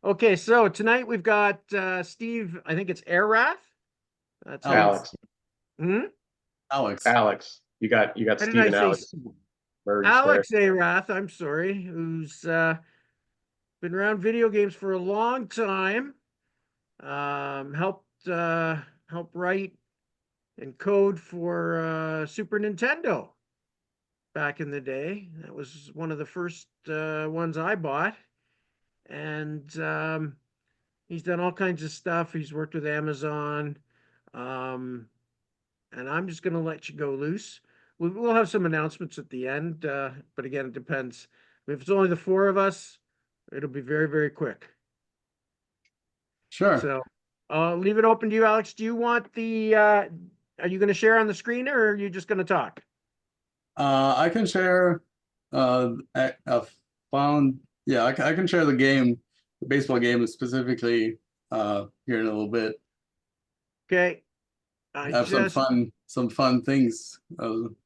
Okay, so tonight we've got Steve, I think it's Ehrath. That's how it's. Alex, Hmm? Alex. Alex, you got How did Steve I and say? Alex merged there. Alex Ehrath, I'm sorry, who's been around video games for a long time. Helped write and code for Super Nintendo back in the day. That was one of the first ones I bought. And he's done all kinds of stuff. He's worked with Amazon. Um, and I'm just going to let you go loose. We'll have some announcements at the end, but again, it depends. If it's only the four of us, it'll be very, very quick. Sure. So I'll leave it open to you, Alex. Do you want are you going to share on the screen or are you just going to talk? I can share. I found. Yeah, I can share the game, the baseball game specifically. Here in a little bit. Okay. I I have just, some fun things,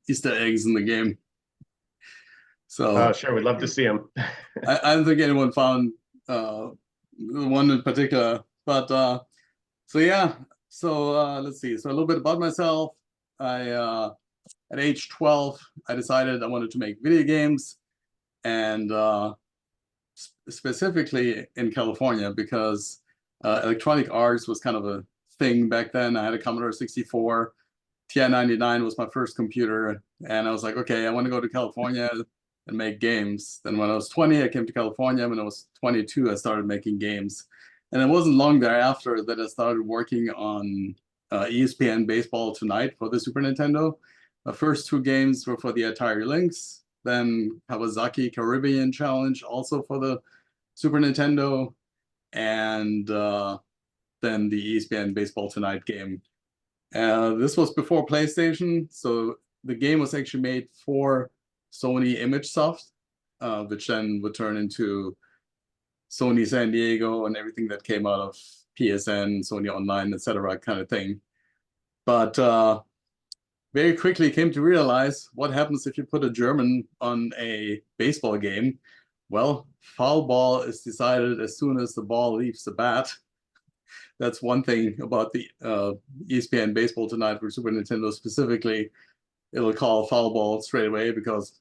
Easter eggs in the game. So Sure, we'd love to see him. I don't think anyone found one in particular, but so yeah. So let's see. So a little bit about myself. I at age 12, I decided I wanted to make video games, and specifically in California because Electronic Arts was kind of a thing back then. I had a Commodore 64. TI-99 was my first computer, and I was like, okay, I want to go to California and make games. Then when I was 20, I came to California. When I was 22, I started making games. And it wasn't long thereafter that I started working on ESPN Baseball Tonight for the Super Nintendo. The first two games were for the Atari Lynx, then Kawasaki Caribbean Challenge, also for the Super Nintendo, and then the ESPN Baseball Tonight game. This was before PlayStation, so the game was actually made for Sony ImageSoft, which then would turn into Sony San Diego and everything that came out of PSN, Sony Online, etc., kind of thing. But very quickly came to realize what happens if you put a German on a baseball game. Well, foul ball is decided as soon as the ball leaves the bat. That's one thing about the ESPN Baseball Tonight for Super Nintendo specifically. It'll call foul ball straight away because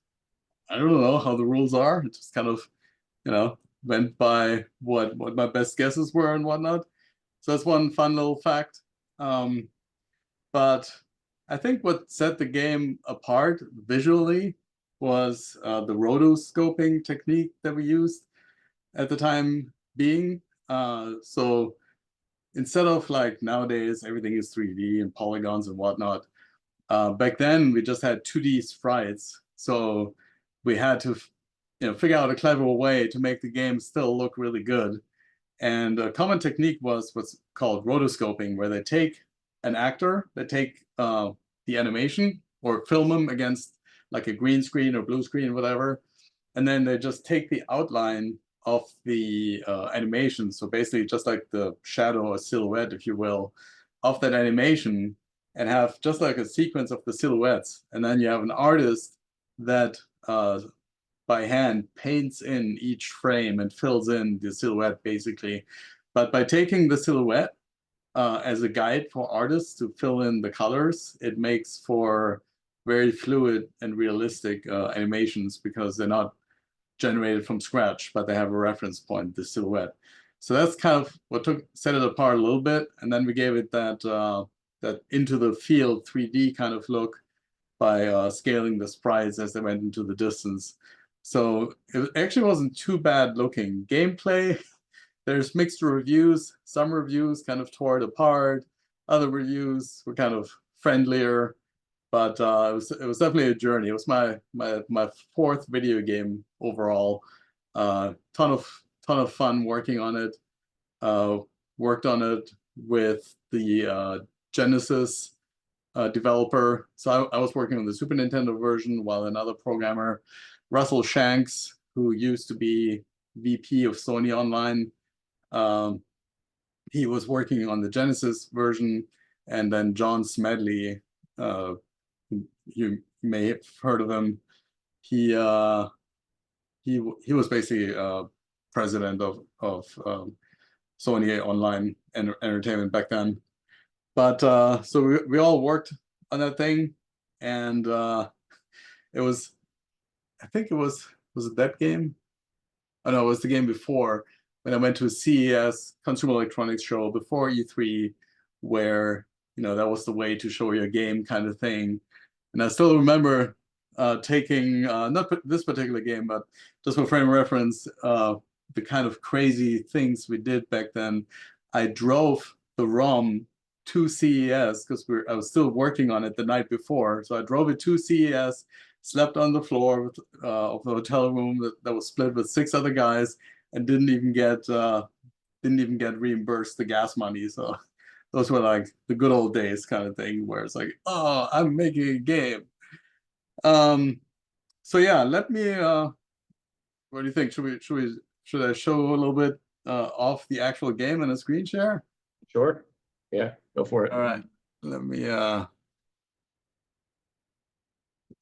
I don't know how the rules are. It just kind of, went by what my best guesses were and whatnot. So that's one fun little fact. But I think what set the game apart visually was the rotoscoping technique that we used at the time being. So instead of like nowadays, everything is 3D and polygons and whatnot. Back then, we just had 2D sprites. So we had to, figure out a clever way to make the game still look really good. And a common technique was what's called rotoscoping, where they take an actor, they take the animation or film them against like a green screen or blue screen, whatever, and then they just take the outline of the animation. So basically, just like the shadow or silhouette, if you will, of that animation, and have just like a sequence of the silhouettes. And then you have an artist that by hand paints in each frame and fills in the silhouette basically. But by taking the silhouette as a guide for artists to fill in the colors, it makes for very fluid and realistic animations because they're not generated from scratch, but they have a reference point, the silhouette. So that's kind of what set it apart a little bit, and then we gave it that into the field 3D kind of look by scaling the sprites as they went into the distance. So it actually wasn't too bad looking. Gameplay, there's mixed reviews. Some reviews kind of tore it apart. Other reviews were kind of friendlier, but it was definitely a journey. It was my fourth video game overall. Ton of fun working on it. Worked on it with the Genesis developer. So I was working on the Super Nintendo version while another programmer, Russell Shanks, who used to be VP of Sony Online, um, he was working on the Genesis version, and then John Smedley, uh, you may have heard of him. He he was basically president of Sony Online Entertainment back then. But so we all worked on that thing, and it was, I think it was it that game? Oh no, it was the game before, when I went to a CES, Consumer Electronics Show, before E3, where that was the way to show your game kind of thing. And I still remember taking not this particular game, but just for frame of reference, the kind of crazy things we did back then. I drove the ROM to CES because I was still working on it the night before. So I drove it to CES, slept on the floor of the hotel room that was split with 6 other guys, and didn't even get reimbursed the gas money. So those were like the good old days kind of thing, where it's like, oh, I'm making a game. So yeah, let me what do you think? Should I show a little bit of the actual game in a screen share? Sure. Yeah, go for it. All right. Let me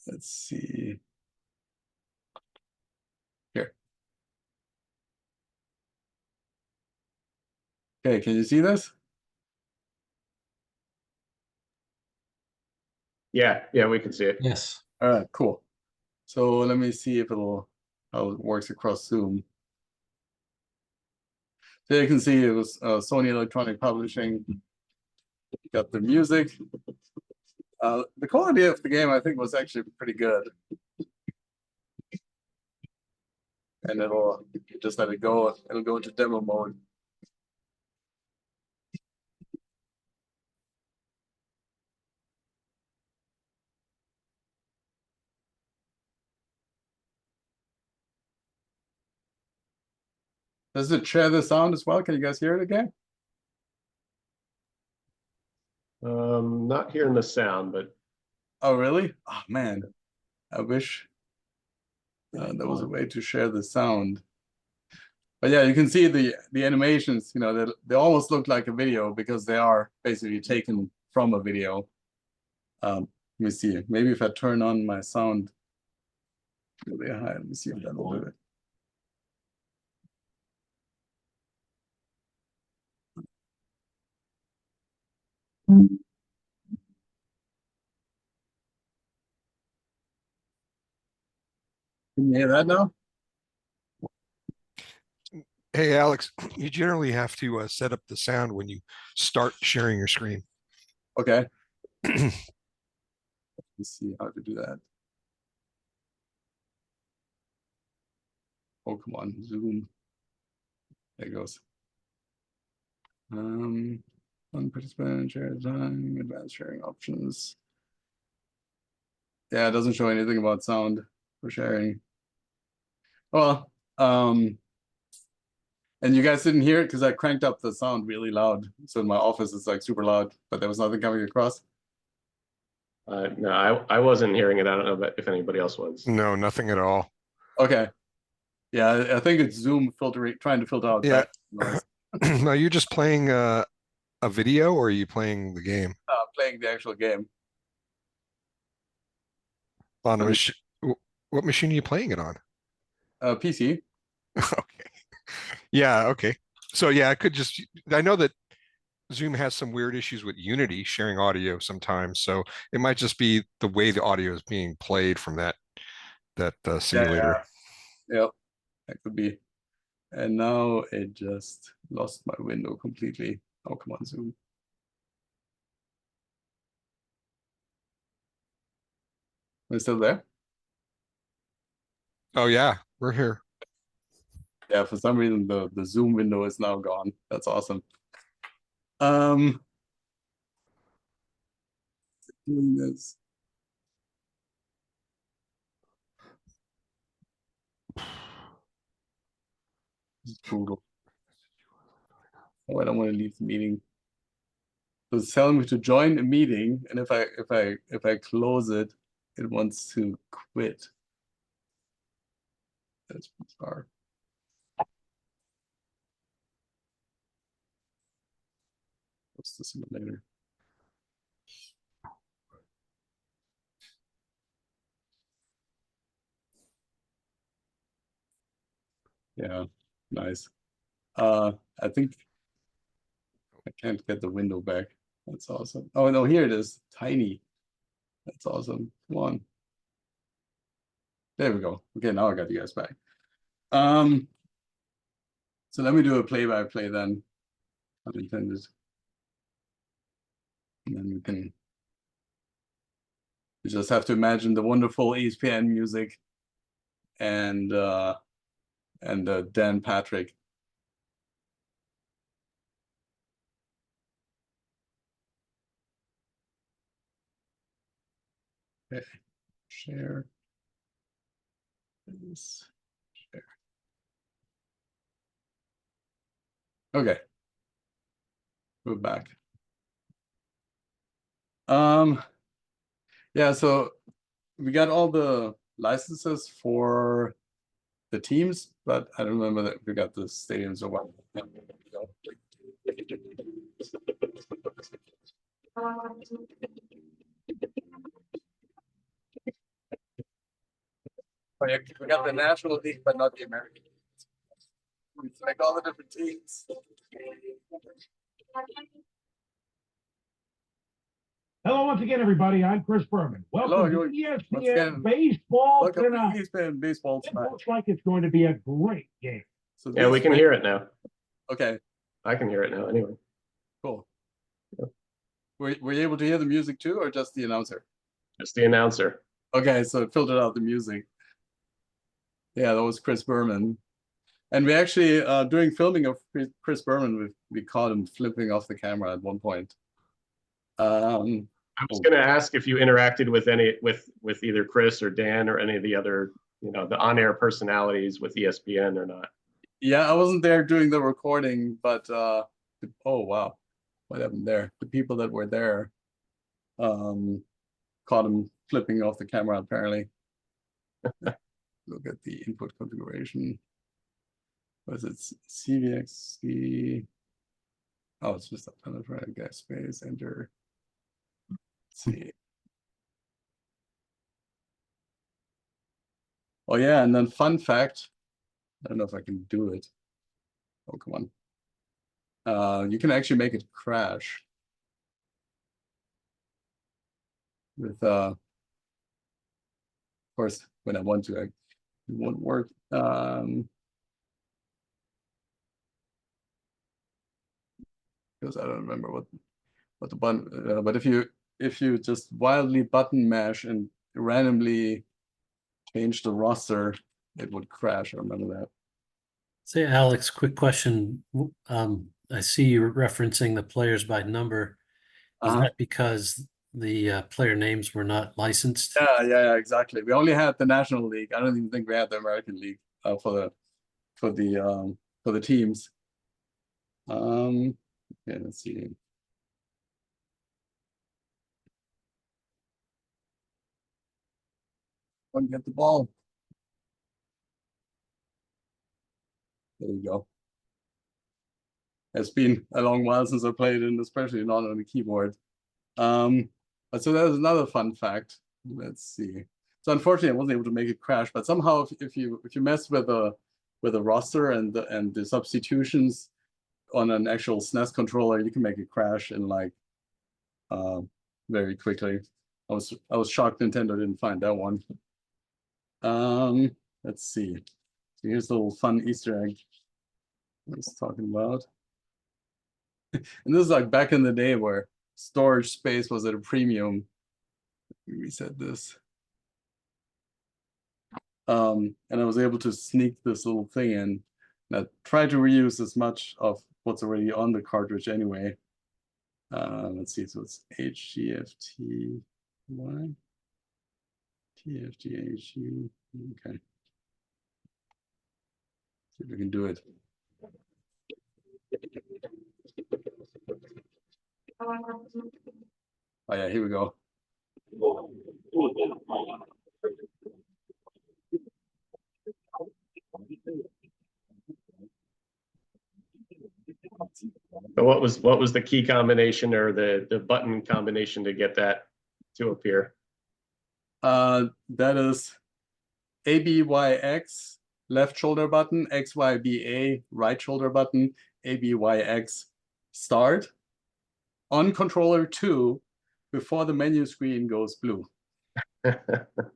let's see. Here. Okay, can you see this? Yeah, we can see it. Yes. All right, cool. So let me see if how it works across Zoom. So you can see it was Sony Electronic Publishing. Got the music. The quality of the game, I think, was actually pretty good. And it'll just let it go. It'll go into demo mode. Does it share the sound as well? Can you guys hear it again? Not hearing the sound, but Oh, really? Oh, man. I wish there was a way to share the sound. But yeah, you can see the animations, they almost look like a video because they are basically taken from a video. Let me see. Maybe if I turn on my sound really high, let me see if that will do it. Can you hear that now? Hey, Alex, you generally have to set up the sound when you start sharing your screen. Okay. Let's see how to do that. Oh, come on, Zoom. There it goes. One participant, share time, advanced sharing options. Yeah, it doesn't show anything about sound for sharing. Well, and you guys didn't hear it because I cranked up the sound really loud. So in my office, it's like super loud, but there was nothing coming across. no, I wasn't hearing it. I don't know if anybody else was. No, nothing at all. Okay. Yeah, I think it's Zoom filtering, trying to filter out Yeah. background noise. Are you just playing a video, or are you playing the game Playing the actual game. on a I mean- machine? What machine are you playing it on? PC. Okay. Yeah, okay. So yeah, I know that Zoom has some weird issues with Unity sharing audio sometimes, so it might just be the way the audio is being played from that simulator. Yep, that could be. And now it just lost my window completely. Oh, come on, Zoom. Are you still there? Oh yeah, we're here. Yeah, for some reason the Zoom window is now gone. That's awesome. Doing this. This is brutal. Oh, I don't want to leave the meeting. So it's telling me to join a meeting, and if I close it, it wants to quit. That's bizarre. What's the simulator? Yeah, Nice. I think I can't get the window back. That's awesome. Oh no, here it is. Tiny. That's awesome. Come on. There we go. Okay, now I got you guys back. So let me do a play-by-play then. Unintended. And then we can. You just have to imagine the wonderful ESPN music and Dan Patrick. Okay. Share. This. Share. Okay. We're back. Yeah, so we got all the licenses for the teams, but I don't remember that we got the stadiums or what. Oh, yeah, we got the National League, but not the American League. It's like all the different teams. Hello once again, everybody. I'm Chris Berman. Hello, Welcome to once ESPN again, Baseball Welcome to tonight. ESPN Baseball It tonight. looks like it's going to be a great game. So Yeah, we these can ba- hear it now. Okay, I can hear it now anyway. cool. Yep. Were you able to hear the music too, or just the announcer? Just the announcer. Okay, so it filtered out the music. Yeah, that was Chris Berman. And we actually, during filming of Chris Berman, we caught him flipping off the camera at one point. I was going to ask if you interacted with with either Chris or Dan or any of the other, the on-air personalities with ESPN or not. Yeah, I wasn't there doing the recording, but oh wow, what happened there? The people that were there caught him flipping off the camera apparently. Look at the input configuration. Was it CVXC? Oh, it's just a penetrant gas space, enter. Let's see. Oh yeah, and then fun fact, I don't know if I can do it. Oh, come on. You can actually make it crash with of course when I want to, it won't work. Because I don't remember what the button, but if you just wildly button mash and randomly change the roster, it would crash. I remember that. Say, Alex, quick question. I see you're referencing the players by number. Is that because the player names were not licensed? Yeah, exactly. We only had the National League. I don't even think we had the American League for the teams. Okay, let's see. One get the ball. There you go. It's been a long while since I played, and especially not on the keyboard. But so there's another fun fact. Let's see. So unfortunately, I wasn't able to make it crash. But somehow, if you mess with the roster and the substitutions on an actual SNES controller, you can make it crash in like very quickly. I was shocked Nintendo didn't find that one. Let's see. So here's a little fun Easter egg I was talking about. And this is like back in the day where storage space was at a premium. Let me reset this. And I was able to sneak this little thing in. And I tried to reuse as much of what's already on the cartridge anyway. Let's see, so it's HGFT Y TFGHU. Okay. See if we can do it. Oh yeah, here we go. So what was the key combination or the button combination to get that to appear? That is ABYX left shoulder button, XYBA, right shoulder button, ABYX, start. On controller 2, before the menu screen goes blue.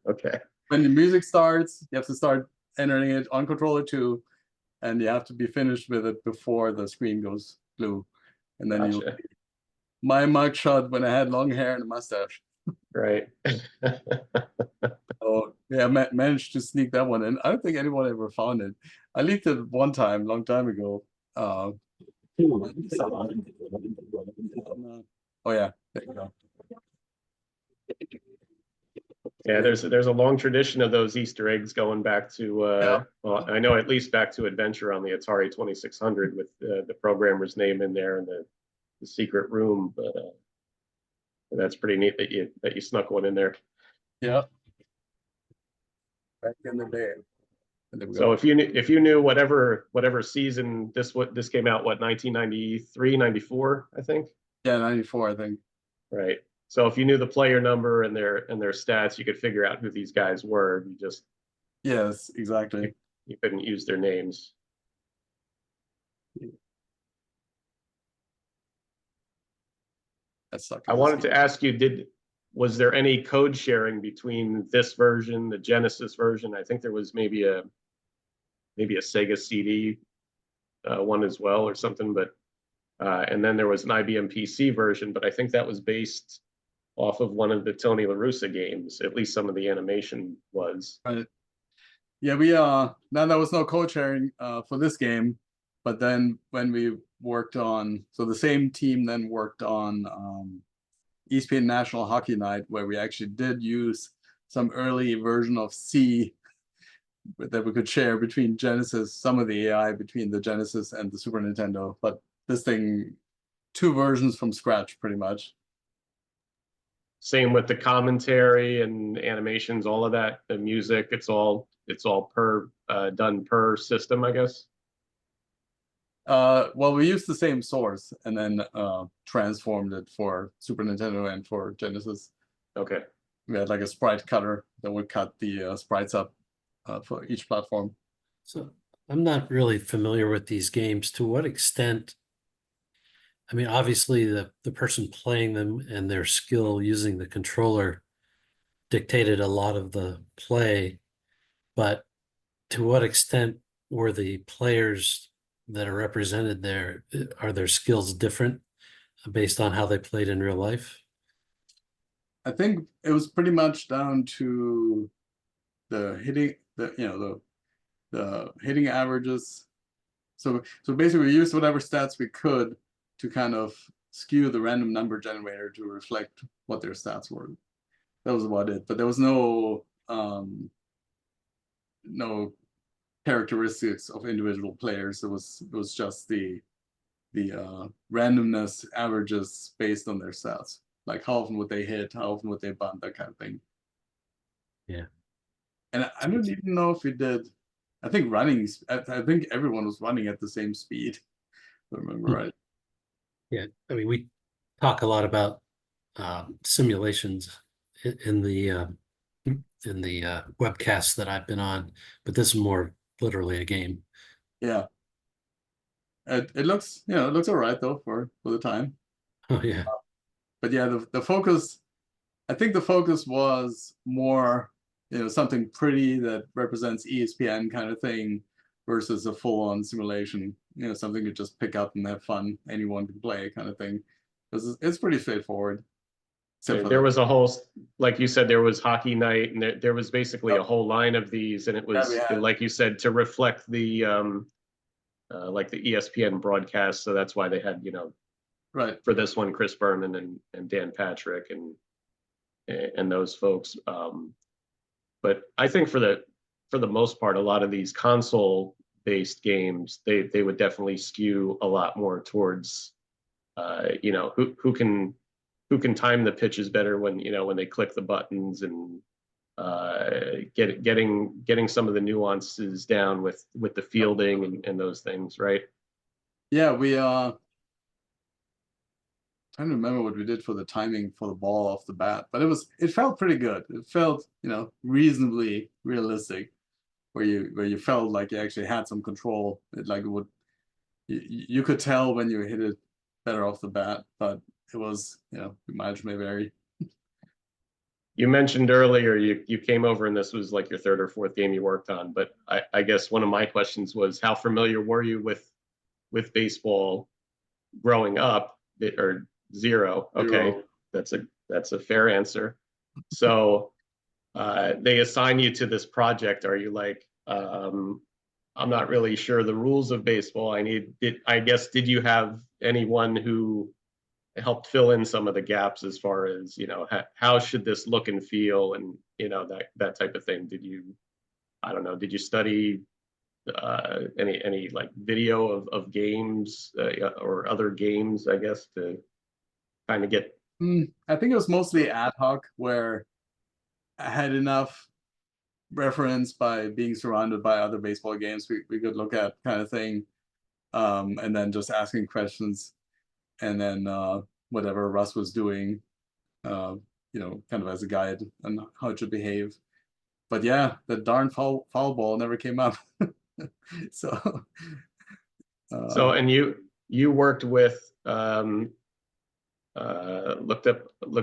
Okay, When the music starts, you have to start entering it on controller 2, and you have to be finished with it before the screen goes blue. And then you, gotcha. my mugshot when I had long hair and a mustache. Right. Oh yeah, managed to sneak that one in. I don't think anyone ever found it. I leaked it one time, long time ago. Oh yeah, there you go. Yeah, there's a long tradition of those Easter eggs going back to Yeah. well, I know at least back to Adventure on the Atari 2600 with the programmer's name in there and the secret room. But that's pretty neat that you snuck one in there. Yeah. Back in the day. And there we So go. if you knew whatever season this came out, what, 1993, 94, I think. Yeah, 94, I think. Right. So if you knew the player number and their stats, you could figure out who these guys were. You just Yes, exactly. you couldn't use their names. That sucked. I wanted to ask you, was there any code sharing between this version, the Genesis version? I think there was maybe a Sega CD one as well or something, but and then there was an IBM PC version, but I think that was based off of one of the Tony La Russa games. At least some of the animation was. Right. Yeah, we now there was no code sharing for this game, but then when we worked on, so the same team then worked on ESPN National Hockey Night, where we actually did use some early version of C that we could share between Genesis, some of the AI between the Genesis and the Super Nintendo, but this thing, 2 versions from scratch pretty much. Same with the commentary and animations, all of that, the music, it's all per done per system, I guess. Well, we used the same source and then transformed it for Super Nintendo and for Genesis. Okay. We had like a sprite cutter that would cut the sprites up for each platform. So I'm not really familiar with these games. To what extent? I mean, obviously the person playing them and their skill using the controller dictated a lot of the play, but to what extent were the players that are represented there, are their skills different based on how they played in real life? I think it was pretty much down to the hitting, the hitting averages. So basically we used whatever stats we could to kind of skew the random number generator to reflect what their stats were. That was about it. But there was no characteristics of individual players. It was just the randomness averages based on their stats. Like how often would they hit, how often would they bunt, that kind of thing. Yeah. And I don't even know if we did. I think running. I think everyone was running at the same speed. If I remember right. Yeah, I mean, we talk a lot about simulations in the webcasts that I've been on, but this is more literally a game. Yeah. It looks, it looks all right though for the time. Oh yeah. But yeah, the focus. I think the focus was more, something pretty that represents ESPN kind of thing versus a full-on simulation. Something you just pick up and have fun. Anyone can play kind of thing. It's pretty straightforward. There was a whole, like you said, there was Hockey Night, and there was basically a whole line of these, and it was like you said, to reflect the like the ESPN broadcast. So that's why they had, right for this one, Chris Berman and Dan Patrick and those folks. But I think for the most part, a lot of these console-based games, they would definitely skew a lot more towards, who can time the pitches better when they click the buttons and getting some of the nuances down with the fielding and those things, right? Yeah, we trying to remember what we did for the timing for the ball off the bat, but it felt pretty good. It felt, reasonably realistic where you felt like you actually had some control. Like it would, you could tell when you hit it better off the bat, but it was, the mileage may vary. You mentioned earlier you came over and this was like your third or fourth game you worked on, but I guess one of my questions was how familiar were you with baseball growing up? Or zero? Okay, that's a fair answer. So they assign you to this project. Are you like, I'm not really sure the rules of baseball. I guess, did you have anyone who helped fill in some of the gaps as far as, how should this look and feel, and that type of thing? I don't know, did you study any like video of games or other games, I guess, to kind of get? I think it was mostly ad hoc, where I had enough reference by being surrounded by other baseball games we could look at, kind of thing, and then just asking questions, and then whatever Russ was doing, kind of as a guide on how it should behave. But yeah, the darn foul ball never came up. So And you worked with look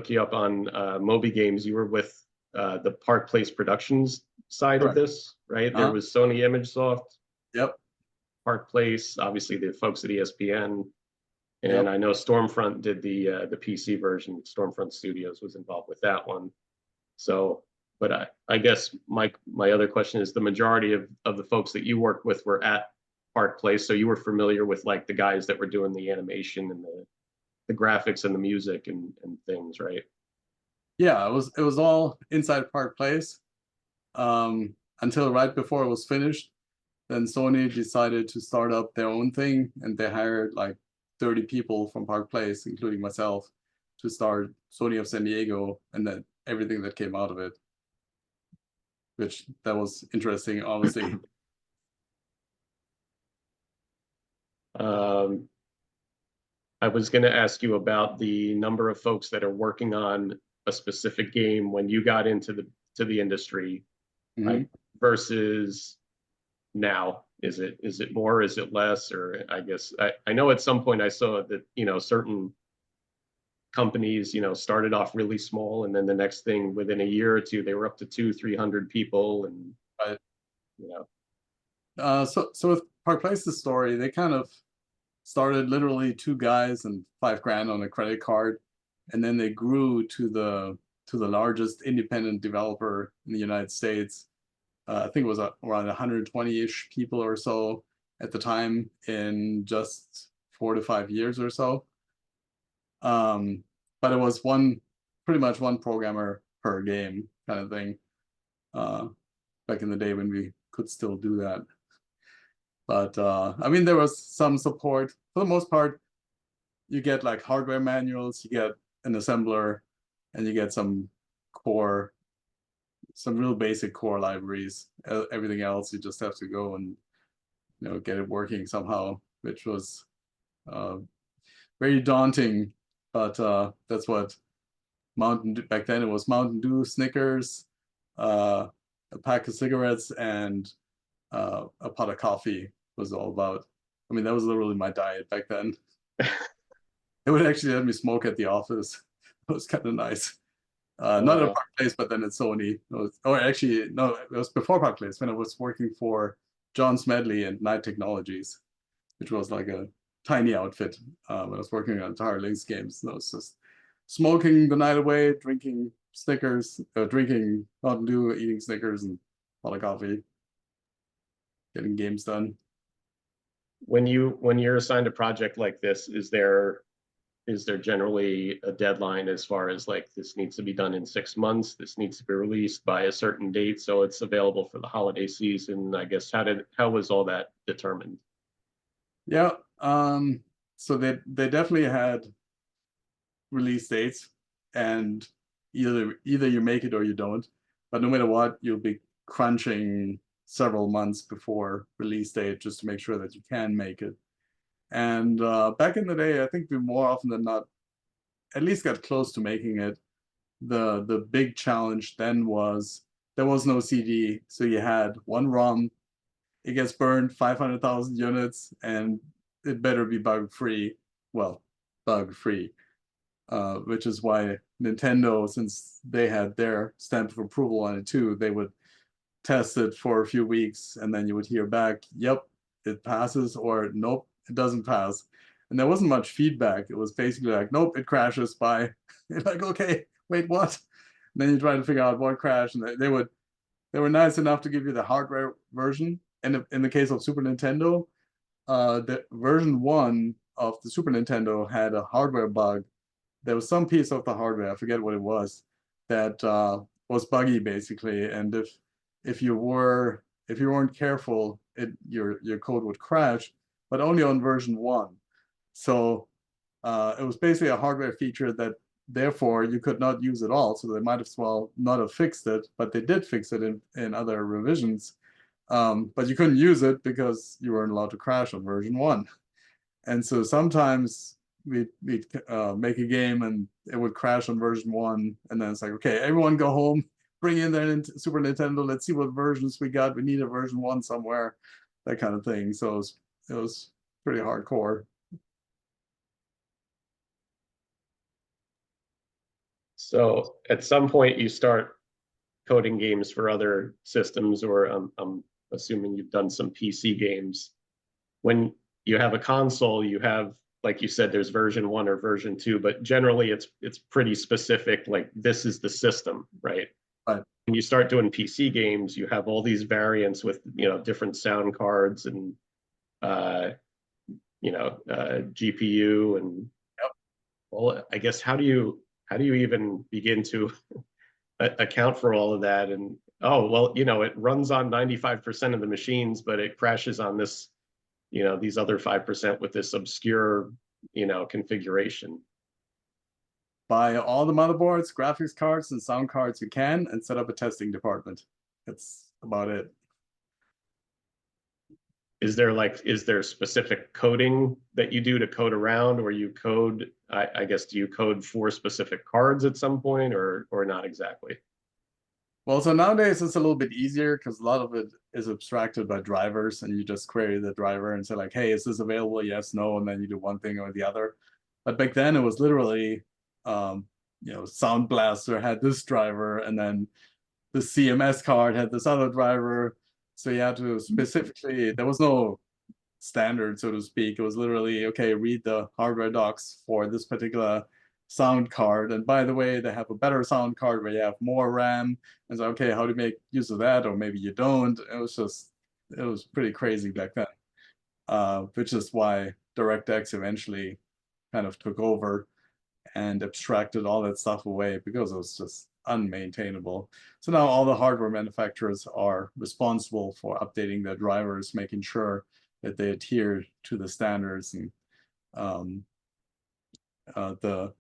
you up on Moby Games. You were with the Park Place Productions side Correct. of this, right? There was Sony ImageSoft, Yep. Park Place, obviously the folks at ESPN, and Yep. I know Stormfront did the PC version. Stormfront Studios was involved with that one. So, but I guess my other question is, the majority of the folks that you worked with were at Park Place, so you were familiar with like the guys that were doing the animation and the graphics and the music and things, right? Yeah, it was all inside Park Place, until right before it was finished. Then Sony decided to start up their own thing, and they hired like 30 people from Park Place, including myself, to start Sony of San Diego, and then everything that came out of it, which that was interesting, obviously. I was going to ask you about the number of folks that are working on a specific game when you got into the industry, right, versus now. Is it more? Is it less? Or I guess I know at some point I saw that certain companies started off really small, and then the next thing, within a year or two, they were up to 200-300 people, and So with Park Place's story, they kind of started literally 2 guys and $5,000 on a credit card, and then they grew to the largest independent developer in the United States. I think it was around 120-ish people or so at the time, in just 4 to 5 years or so. But it was pretty much one programmer per game kind of thing, back in the day when we could still do that. But I mean, there was some support. For the most part, you get like hardware manuals, you get an assembler, and you get some real basic core libraries. Everything else, you just have to go and get it working somehow, which was very daunting. But that's what back then it was Mountain Dew, Snickers, a pack of cigarettes, and a pot of coffee was all about. I mean, that was literally my diet back then. It would actually let me smoke at the office. It was kind of nice. Not at Park Place, but then at Sony. Or actually, no, it was before Park Place, when I was working for John Smedley and Night Technologies, which was like a tiny outfit. When I was working on Tower Links games, and I was just smoking the night away, drinking Snickers, drinking Mountain Dew, eating Snickers, and a lot of coffee, getting games done. When you're assigned a project like this, is there generally a deadline as far as like, this needs to be done in 6 months, this needs to be released by a certain date so it's available for the holiday season? I guess, how was all that determined? Yeah, so they definitely had release dates, and either you make it or you don't. But no matter what, you'll be crunching several months before release date just to make sure that you can make it. And back in the day, I think we more often than not at least got close to making it. The big challenge then was there was no CD, so you had one ROM. It gets burned 500,000 units, and it better be bug-free. Well, bug-free, which is why Nintendo, since they had their stamp of approval on it too, they would test it for a few weeks, and then you would hear back, yep, it passes, or nope, it doesn't pass. And there wasn't much feedback. It was basically like, nope, it crashes, bye. You're like, okay, wait, what? And then you try to figure out what crashed, and they were nice enough to give you the hardware version. And in the case of Super Nintendo, the version 1 of the Super Nintendo had a hardware bug. There was some piece of the hardware, I forget what it was, that was buggy basically. And if you weren't careful, your code would crash, but only on version 1. So it was basically a hardware feature that therefore you could not use at all. So they might as well not have fixed it, but they did fix it in other revisions. But you couldn't use it because you weren't allowed to crash on version 1. And so sometimes we'd make a game and it would crash on version 1, and then it's like, okay, everyone go home, bring in their Super Nintendo, let's see what versions we got. We need a version 1 somewhere, that kind of thing. So it was pretty hardcore. So at some point you start coding games for other systems, or I'm assuming you've done some PC games. When you have a console, you have, like you said, there's version 1 or version 2, but generally it's pretty specific, like this is the system, right? Right. When you start doing PC games, you have all these variants with, different sound cards and GPU and well, I guess how do you even begin to account for all of that? And oh, well, it runs on 95% of the machines, but it crashes on this, these other 5% with this obscure, configuration. Buy all the motherboards, graphics cards, and sound cards you can, and set up a testing department. That's about it. Is there specific coding that you do to code around, or you code, I guess, do you code for specific cards at some point, or not exactly? Well, so nowadays it's a little bit easier because a lot of it is abstracted by drivers, and you just query the driver and say like, hey, is this available? Yes, no, and then you do one thing or the other. But back then it was literally, Sound Blaster had this driver, and then the CMS card had this other driver. So you had to specifically, there was no standard, so to speak. It was literally, okay, read the hardware docs for this particular sound card. And by the way, they have a better sound card where you have more RAM. And so, okay, how do you make use of that? Or maybe you don't. It was pretty crazy back then, which is why DirectX eventually kind of took over and abstracted all that stuff away because it was just unmaintainable. So now all the hardware manufacturers are responsible for updating their drivers, making sure that they adhere to the standards. And the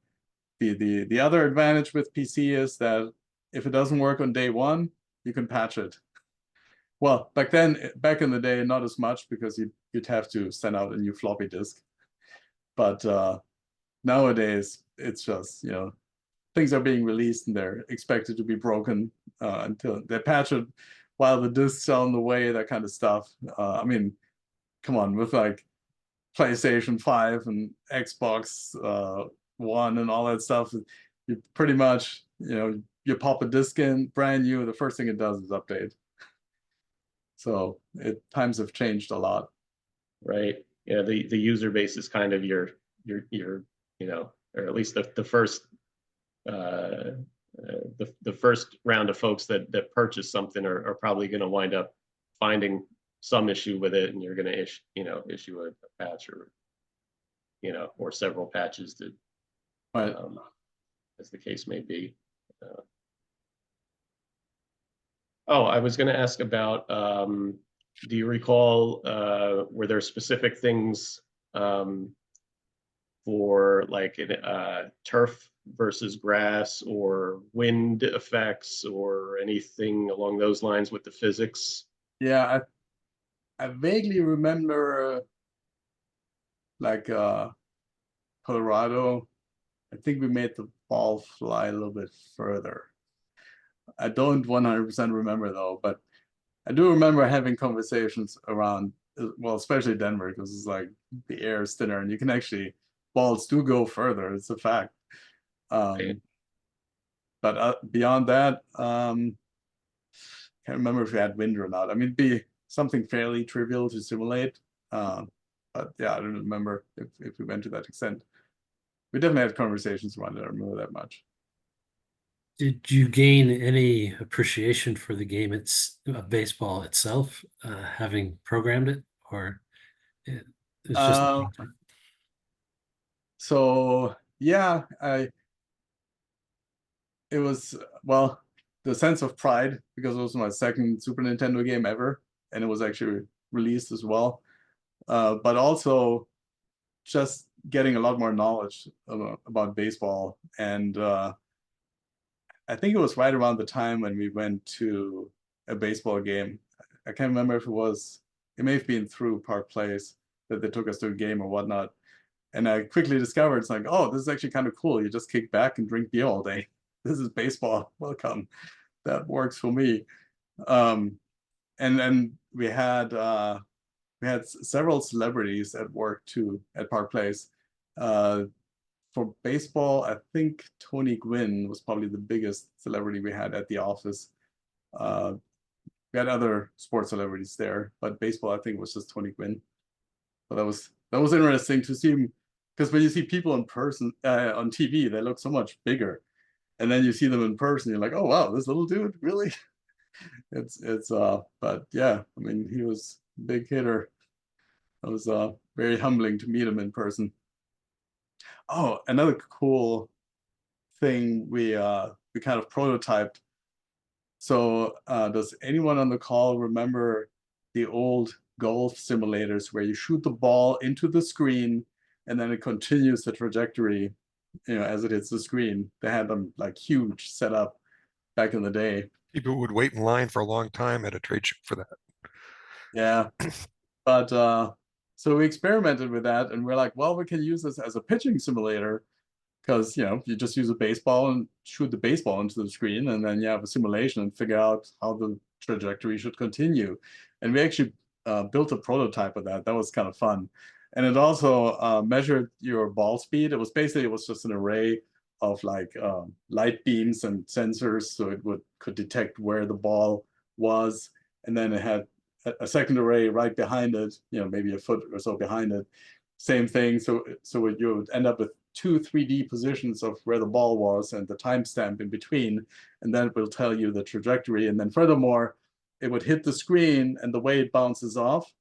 other advantage with PC is that if it doesn't work on day 1, you can patch it. Well, back in the day, not as much because you'd have to send out a new floppy disk. But nowadays, it's just, things are being released and they're expected to be broken until they patch it while the disks are on the way, that kind of stuff. I mean, come on, with like PlayStation 5 and Xbox One and all that stuff, you pretty much, you pop a disc in brand new, the first thing it does is update. So times have changed a lot. Right. Yeah, the user base is kind of your or at least the first the first round of folks that purchase something are probably going to wind up finding some issue with it, and you're going to issue a patch or several patches to, Right. as the case may be. I was going to ask about, do you recall, were there specific things for like turf versus grass or wind effects or anything along those lines with the physics? Yeah, I vaguely remember like Colorado. I think we made the ball fly a little bit further. I don't 100% remember though, but I do remember having conversations around, well, especially Denver, because it's like the air is thinner and you can actually, balls do go further. It's a fact. Right. But beyond that, can't remember if we had wind or not. I mean, it'd be something fairly trivial to simulate. But yeah, I don't remember if we went to that extent. We definitely had conversations around it. I don't remember that much. Did you gain any appreciation for the game baseball itself, having programmed it, or it's just Um, so yeah, it was, well, the sense of pride, because it was my second Super Nintendo game ever, and it was actually released as well. But also just getting a lot more knowledge about baseball. And I think it was right around the time when we went to a baseball game. I can't remember if it may have been through Park Place that they took us to a game or whatnot. And I quickly discovered it's like, oh, this is actually kind of cool. You just kick back and drink beer all day. This is baseball. Welcome. That works for me. And then we had several celebrities at work too at Park Place. For baseball, I think Tony Gwynn was probably the biggest celebrity we had at the office. We had other sports celebrities there, but baseball, I think, was just Tony Gwynn. But that was interesting to see him, because when you see people in person on TV, they look so much bigger, and then you see them in person, you're like, oh wow, this little dude, really? But yeah, I mean, he was a big hitter. It was very humbling to meet him in person. Oh, another cool thing we kind of prototyped. So does anyone on the call remember the old golf simulators where you shoot the ball into the screen and then it continues the trajectory, as it hits the screen? They had them like huge set up back in the day. People would wait in line for a long time at a trade show for that. Yeah. But so we experimented with that and we're like, well, we can use this as a pitching simulator, because you just use a baseball and shoot the baseball into the screen, and then you have a simulation and figure out how the trajectory should continue. And we actually built a prototype of that. That was kind of fun. And it also measured your ball speed. It was just an array of like light beams and sensors, so it could detect where the ball was, and then it had a second array right behind it, maybe a foot or so behind it. Same thing. So you would end up with two 3D positions of where the ball was and the timestamp in between, and then it will tell you the trajectory. And then furthermore, it would hit the screen, and the way it bounces off,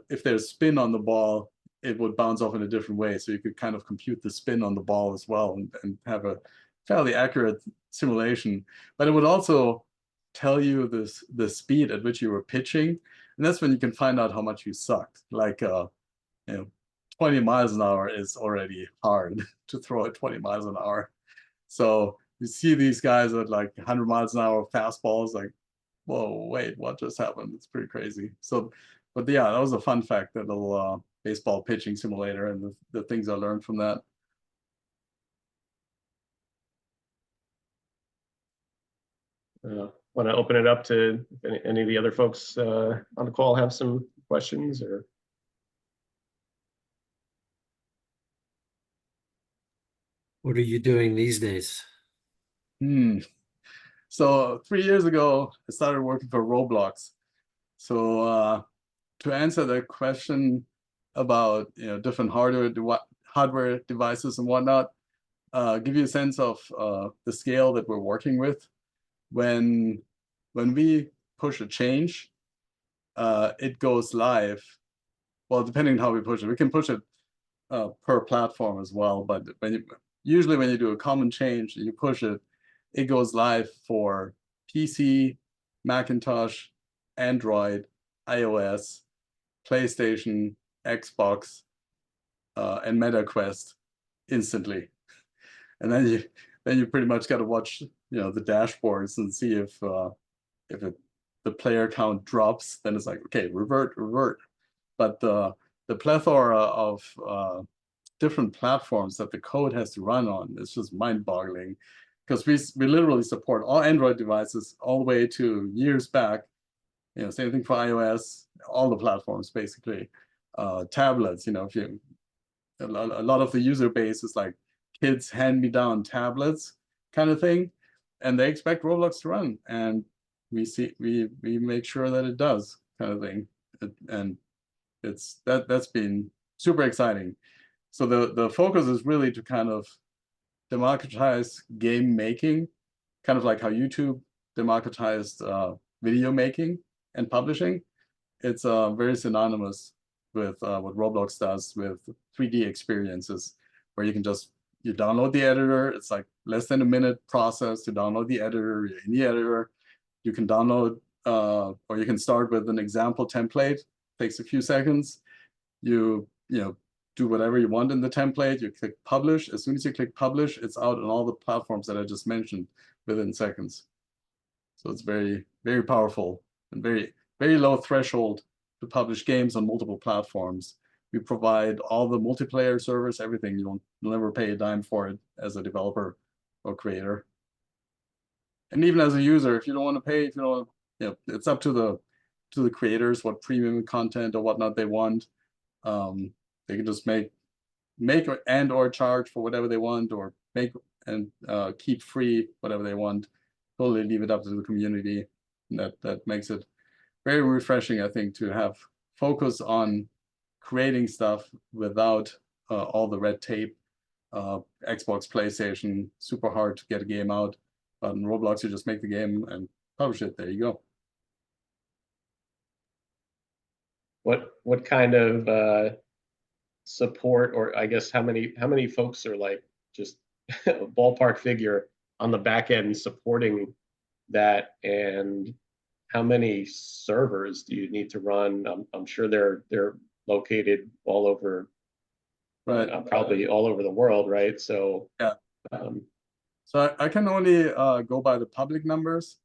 if there's spin on the ball, it would bounce off in a different way. So you could kind of compute the spin on the ball as well, and have a fairly accurate simulation. But it would also tell you the speed at which you were pitching, and that's when you can find out how much you sucked. Like 20 miles an hour is already hard to throw at 20 miles an hour. So you see these guys at like 100 miles an hour fastballs, like, whoa, wait, what just happened? It's pretty crazy. So, but yeah, that was a fun fact, that little baseball pitching simulator, and the things I learned from that. Want to open it up to any of the other folks on the call have some questions or? What are you doing these days? So 3 years ago, I started working for Roblox. So to answer the question about different hardware devices and whatnot, give you a sense of the scale that we're working with. When we push a change, it goes live. Well, depending on how we push it, we can push it per platform as well. But usually when you do a common change, you push it, it goes live for PC, Macintosh, Android, iOS, PlayStation, Xbox, and MetaQuest instantly. And then you pretty much got to watch the dashboards and see if the player count drops. Then it's like, okay, revert. But the plethora of different platforms that the code has to run on is just mind-boggling. because we literally support all Android devices all the way to years back. Same thing for iOS, all the platforms basically. Tablets, if you a lot of the user base is like kids hand-me-down tablets kind of thing, and they expect Roblox to run, and we make sure that it does, kind of thing. And that's been super exciting. So the focus is really to kind of democratize game making, kind of like how YouTube democratized video making and publishing. It's very synonymous with what Roblox does with 3D experiences, where you can you download the editor. It's like less than a minute process to download the editor. You're in the editor. You can download, or you can start with an example template. Takes a few seconds. You do whatever you want in the template. You click publish. As soon as you click publish, it's out on all the platforms that I just mentioned within seconds. So it's very, very powerful and very, very low threshold to publish games on multiple platforms. We provide all the multiplayer servers, everything. You'll never pay a dime for it as a developer or creator. And even as a user, if you don't want to pay, if you don't, it's up to the creators what premium content or whatnot they want. They can just make and or charge for whatever they want, or make and keep free whatever they want. Totally leave it up to the community. And that makes it very refreshing, I think, to have focus on creating stuff without all the red tape. Xbox, PlayStation, super hard to get a game out. But in Roblox, you just make the game and publish it. There you go. What kind of support, or I guess how many folks are like, just a ballpark figure on the back end supporting that, and how many servers do you need to run? I'm sure they're located all over, right? Probably all over the world, right? So yeah. So I can only go by the public numbers.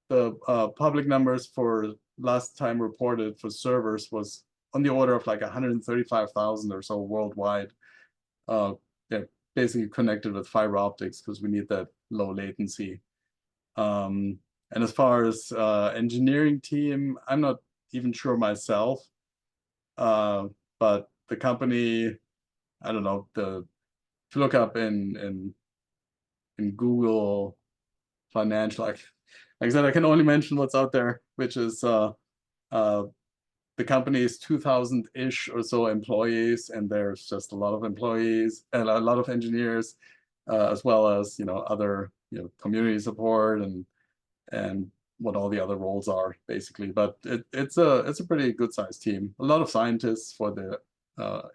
The public numbers for last time reported for servers was on the order of like 135,000 or so worldwide. They're basically connected with fiber optics because we need that low latency. And as far as engineering team, I'm not even sure myself. But the company, I don't know, if you look up in Google financial, like I said, I can only mention what's out there, which is the company is 2,000-ish or so employees, and there's just a lot of employees and a lot of engineers, as well as other community support and what all the other roles are basically. But it's a pretty good sized team. A lot of scientists for the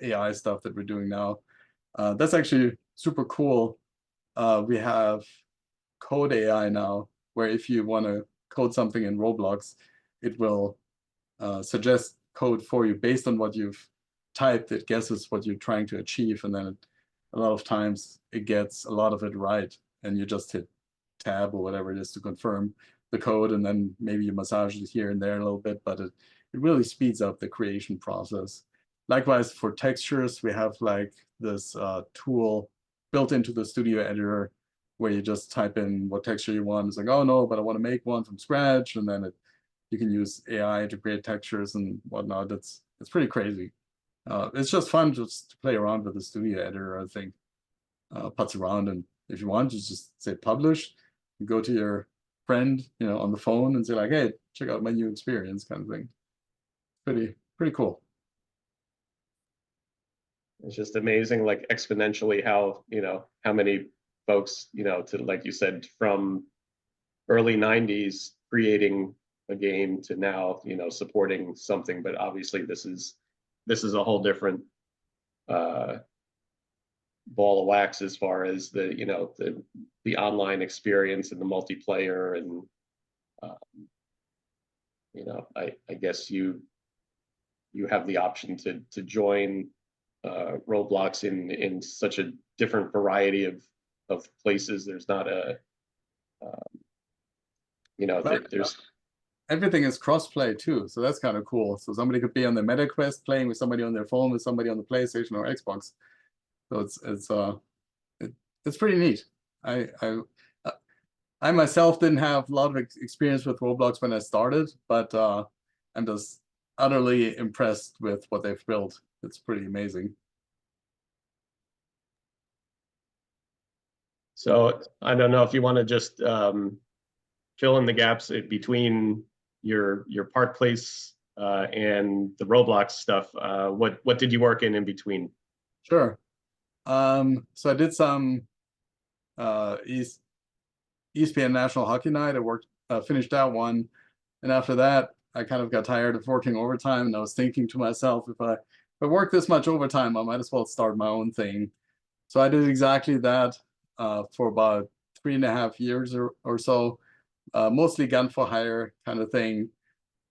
AI stuff that we're doing now. That's actually super cool. We have Code AI now, where if you want to code something in Roblox, it will suggest code for you based on what you've typed. It guesses what you're trying to achieve, and then a lot of times it gets a lot of it right, and you just hit tab or whatever it is to confirm the code, and then maybe you massage it here and there a little bit, but it really speeds up the creation process. Likewise, for textures, we have like this tool built into the studio editor where you just type in what texture you want. It's like, oh no, but I want to make one from scratch, and then you can use AI to create textures and whatnot. It's pretty crazy. It's just fun just to play around with the studio editor, I think. Putz around, and if you want, you just say publish, you go to your friend, on the phone and say like, hey, check out my new experience, kind of thing. Pretty cool. It's just amazing, like exponentially how many folks, to, like you said, from early 90s creating a game to now, supporting something. But obviously this is a whole different ball of wax as far as the online experience and the multiplayer, and I guess you have the option to join Roblox in such a different variety of places. There's not a there's everything is cross-play too, so that's kind of cool. So somebody could be on the Meta Quest playing with somebody on their phone, with somebody on the PlayStation or Xbox. So it's pretty neat. I myself didn't have a lot of experience with Roblox when I started, but I'm just utterly impressed with what they've built. It's pretty amazing. So I don't know if you want to just fill in the gaps between your Park Place and the Roblox stuff. What did you work in between? Sure. So I did some ESPN National Hockey Night. I worked, finished that one, and after that, I kind of got tired of working overtime, and I was thinking to myself, if I work this much overtime, I might as well start my own thing. So I did exactly that for about 3.5 years or so, mostly gun for hire kind of thing.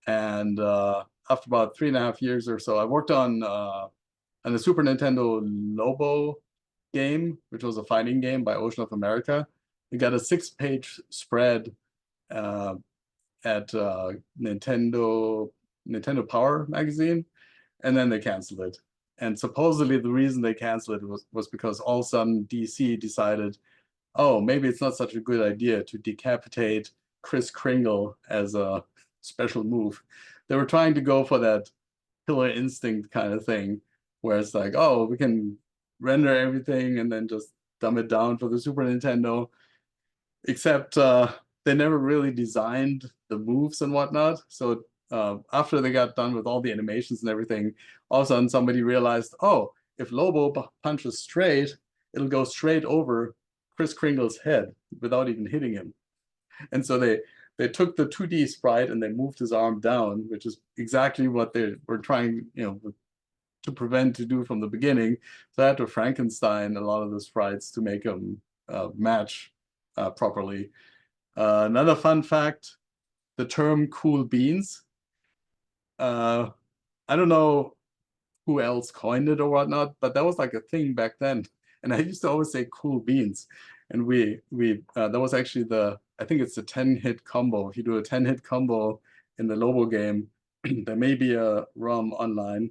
And after about 3.5 years or so, I worked on the Super Nintendo Lobo game, which was a fighting game by Ocean of America. We got a 6-page spread at Nintendo Power magazine, and then they canceled it. And supposedly the reason they canceled it was because all of a sudden DC decided, oh, maybe it's not such a good idea to decapitate Kris Kringle as a special move. They were trying to go for that Killer Instinct kind of thing, where it's like, oh, we can render everything and then just dumb it down for the Super Nintendo. Except they never really designed the moves and whatnot. So after they got done with all the animations and everything, all of a sudden somebody realized, oh, if Lobo punches straight, it'll go straight over Kris Kringle's head without even hitting him. And so they took the 2D sprite and they moved his arm down, which is exactly what they were trying, to prevent to do from the beginning. So I had to Frankenstein a lot of the sprites to make them match properly. Another fun fact, the term cool beans. I don't know who else coined it or whatnot, but that was like a thing back then. And I used to always say cool beans. And we that was actually I think it's the 10-hit combo. If you do a 10-hit combo in the Lobo game, there may be a ROM online.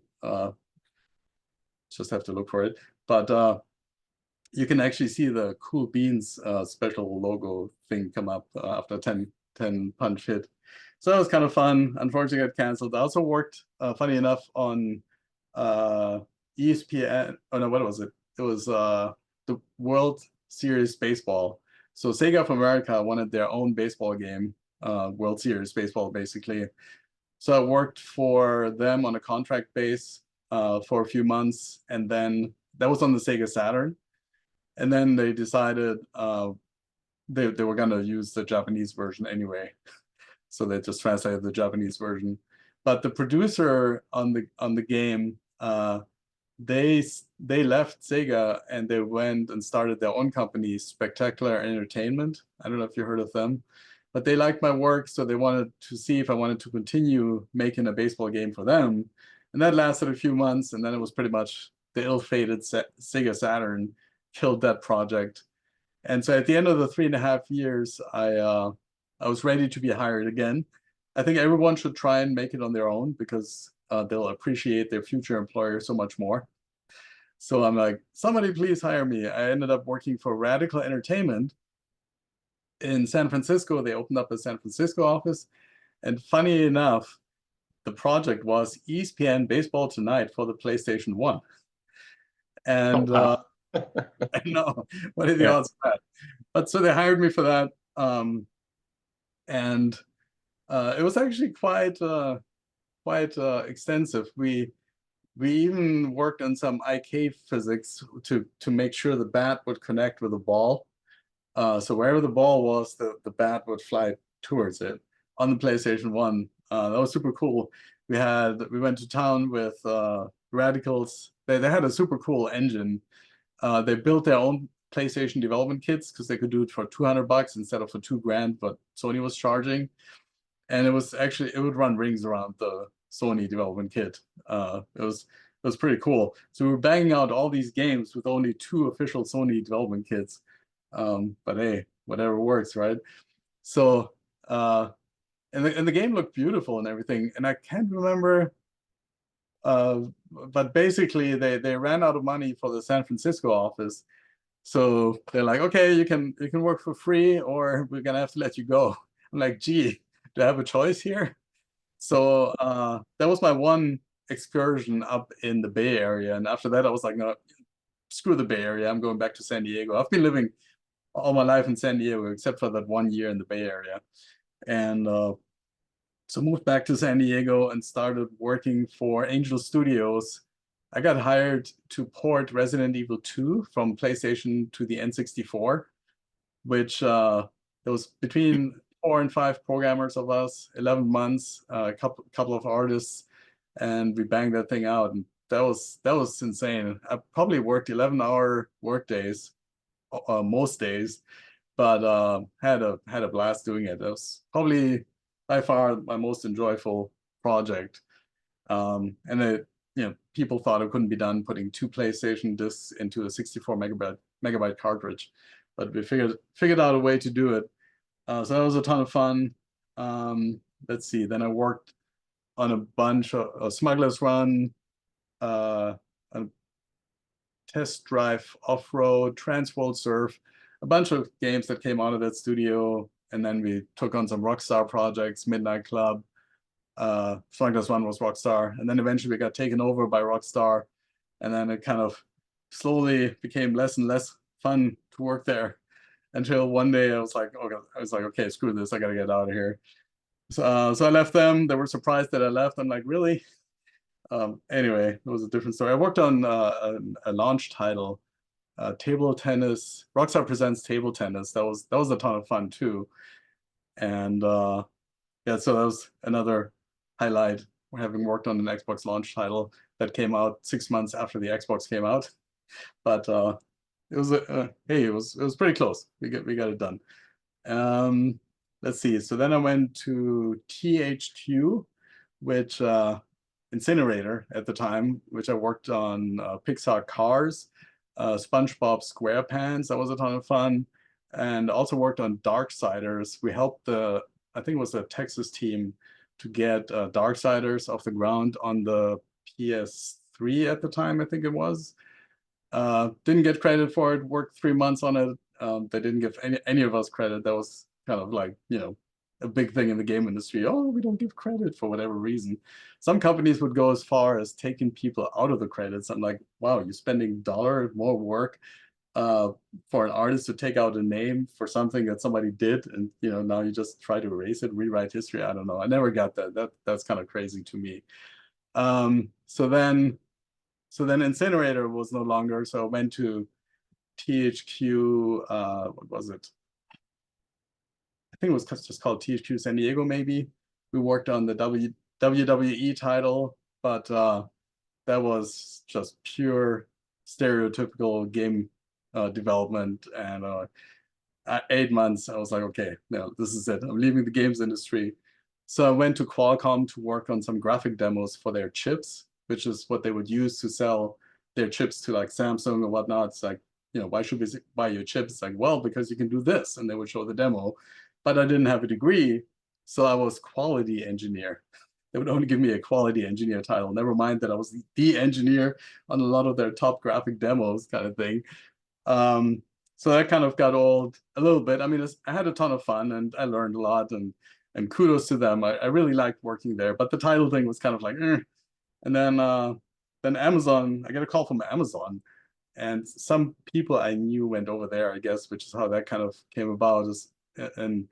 Just have to look for it. But you can actually see the Cool Beans special logo thing come up after 10 punch hit. So that was kind of fun. Unfortunately, it got canceled. I also worked, funny enough, on ESPN. Oh no, what was it? It was the World Series Baseball. So Sega of America wanted their own baseball game, World Series Baseball, basically. So I worked for them on a contract base for a few months, and then that was on the Sega Saturn. And then they decided they were going to use the Japanese version anyway, so they just translated the Japanese version. But the producer on the game, they left Sega and they went and started their own company, Spectacular Entertainment. I don't know if you heard of them, but they liked my work, so they wanted to see if I wanted to continue making a baseball game for them. And that lasted a few months, and then it was pretty much the ill-fated Sega Saturn killed that project. And so at the end of the 3.5 years, I was ready to be hired again. I think everyone should try and make it on their own because they'll appreciate their future employer so much more. So I'm like, somebody please hire me. I ended up working for Radical Entertainment in San Francisco. They opened up a San Francisco office. And funny enough, the project was ESPN Baseball Tonight for the PlayStation 1. And Oh, wow. I know, what are the odds of that? But so they hired me for that. And it was actually quite extensive. We even worked on some IK physics to make sure the bat would connect with the ball. So wherever the ball was, the bat would fly towards it on the PlayStation 1. That was super cool. We went to town with Radicals. They had a super cool engine. They built their own PlayStation development kits because they could do it for $200 instead of for $2,000, but Sony was charging. And it would run rings around the Sony development kit. It was pretty cool. So we were banging out all these games with only 2 official Sony development kits. But hey, whatever works, right? So and the game looked beautiful and everything. And I can't remember, but basically they ran out of money for the San Francisco office. So they're like, okay, you can work for free, or we're gonna have to let you go. I'm like, gee, do I have a choice here? So that was my one excursion up in the Bay Area, and after that, I was like, no, screw the Bay Area. I'm going back to San Diego. I've been living all my life in San Diego, except for that 1 year in the Bay Area, and so moved back to San Diego and started working for Angel Studios. I got hired to port Resident Evil 2 from PlayStation to the N64, which there was between 4 and 5 programmers of us, 11 months, a couple of artists, and we banged that thing out. And that was insane. I probably worked 11-hour work days, most days, but had a blast doing it. It was probably by far my most enjoyable project. And it, people thought it couldn't be done putting 2 PlayStation discs into a 64 megabyte cartridge, but we figured out a way to do it. So that was a ton of fun. Let's see. Then I worked on a bunch of Smuggler's Run, a Test Drive Off-Road, Transworld Surf, a bunch of games that came out of that studio. And then we took on some Rockstar projects, Midnight Club. Smuggler's Run was Rockstar, and then eventually we got taken over by Rockstar, and then it kind of slowly became less and less fun to work there until one day I was like, okay, screw this, I gotta get out of here. So I left them. They were surprised that I left. I'm like, really? Anyway, it was a different story. I worked on a launch title, table tennis. Rockstar Presents Table Tennis. That was a ton of fun too, and yeah, so that was another highlight. We're having worked on an Xbox launch title that came out 6 months after the Xbox came out, but it was hey, it was pretty close. We got it done. Let's see. So then I went to THQ, which Incinerator at the time, which I worked on Pixar Cars, SpongeBob SquarePants. That was a ton of fun, and also worked on Darksiders. We helped I think it was the Texas team to get Darksiders off the ground on the PS3 at the time, I think it was. Didn't get credit for it, worked 3 months on it. They didn't give any of us credit. That was kind of like, a big thing in the game industry. Oh, we don't give credit for whatever reason. Some companies would go as far as taking people out of the credits. I'm like, wow, you're spending more work for an artist to take out a name for something that somebody did, and now you just try to erase it, rewrite history. I don't know. I never got that. That's kind of crazy to me. So then Incinerator was no longer. So I went to THQ. What was it? I think it was just called THQ San Diego. Maybe we worked on the WWE title, but that was just pure stereotypical game development, and at 8 months I was like, okay, no, this is it, I'm leaving the games industry. So I went to Qualcomm to work on some graphic demos for their chips, which is what they would use to sell their chips to like Samsung or whatnot. It's like, why should we buy your chips? It's like, well, because you can do this, and they would show the demo. But I didn't have a degree, so I was quality engineer. They would only give me a quality engineer title. Never mind that I was the engineer on a lot of their top graphic demos, kind of thing. So that kind of got old a little bit. I mean, I had a ton of fun and I learned a lot, and kudos to them. I really liked working there, but the title thing was kind of like, eh. And then Amazon, I got a call from Amazon, and some people I knew went over there, I guess, which is how that kind of came about. And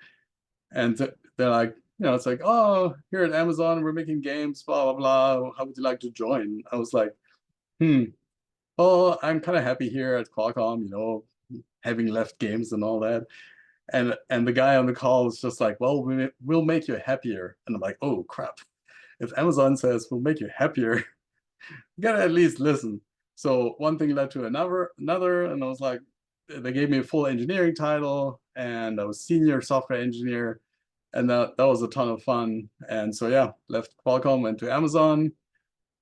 they're like, it's like, oh, here at Amazon, we're making games, blah, blah, blah. How would you like to join? I was like, oh, I'm kind of happy here at Qualcomm, having left games and all that. And the guy on the call was just like, well, we'll make you happier. And I'm like, oh, crap. If Amazon says we'll make you happier, you gotta at least listen. So one thing led to another, and I was like, they gave me a full engineering title, and I was senior software engineer, and that was a ton of fun. And so yeah, left Qualcomm, went to Amazon,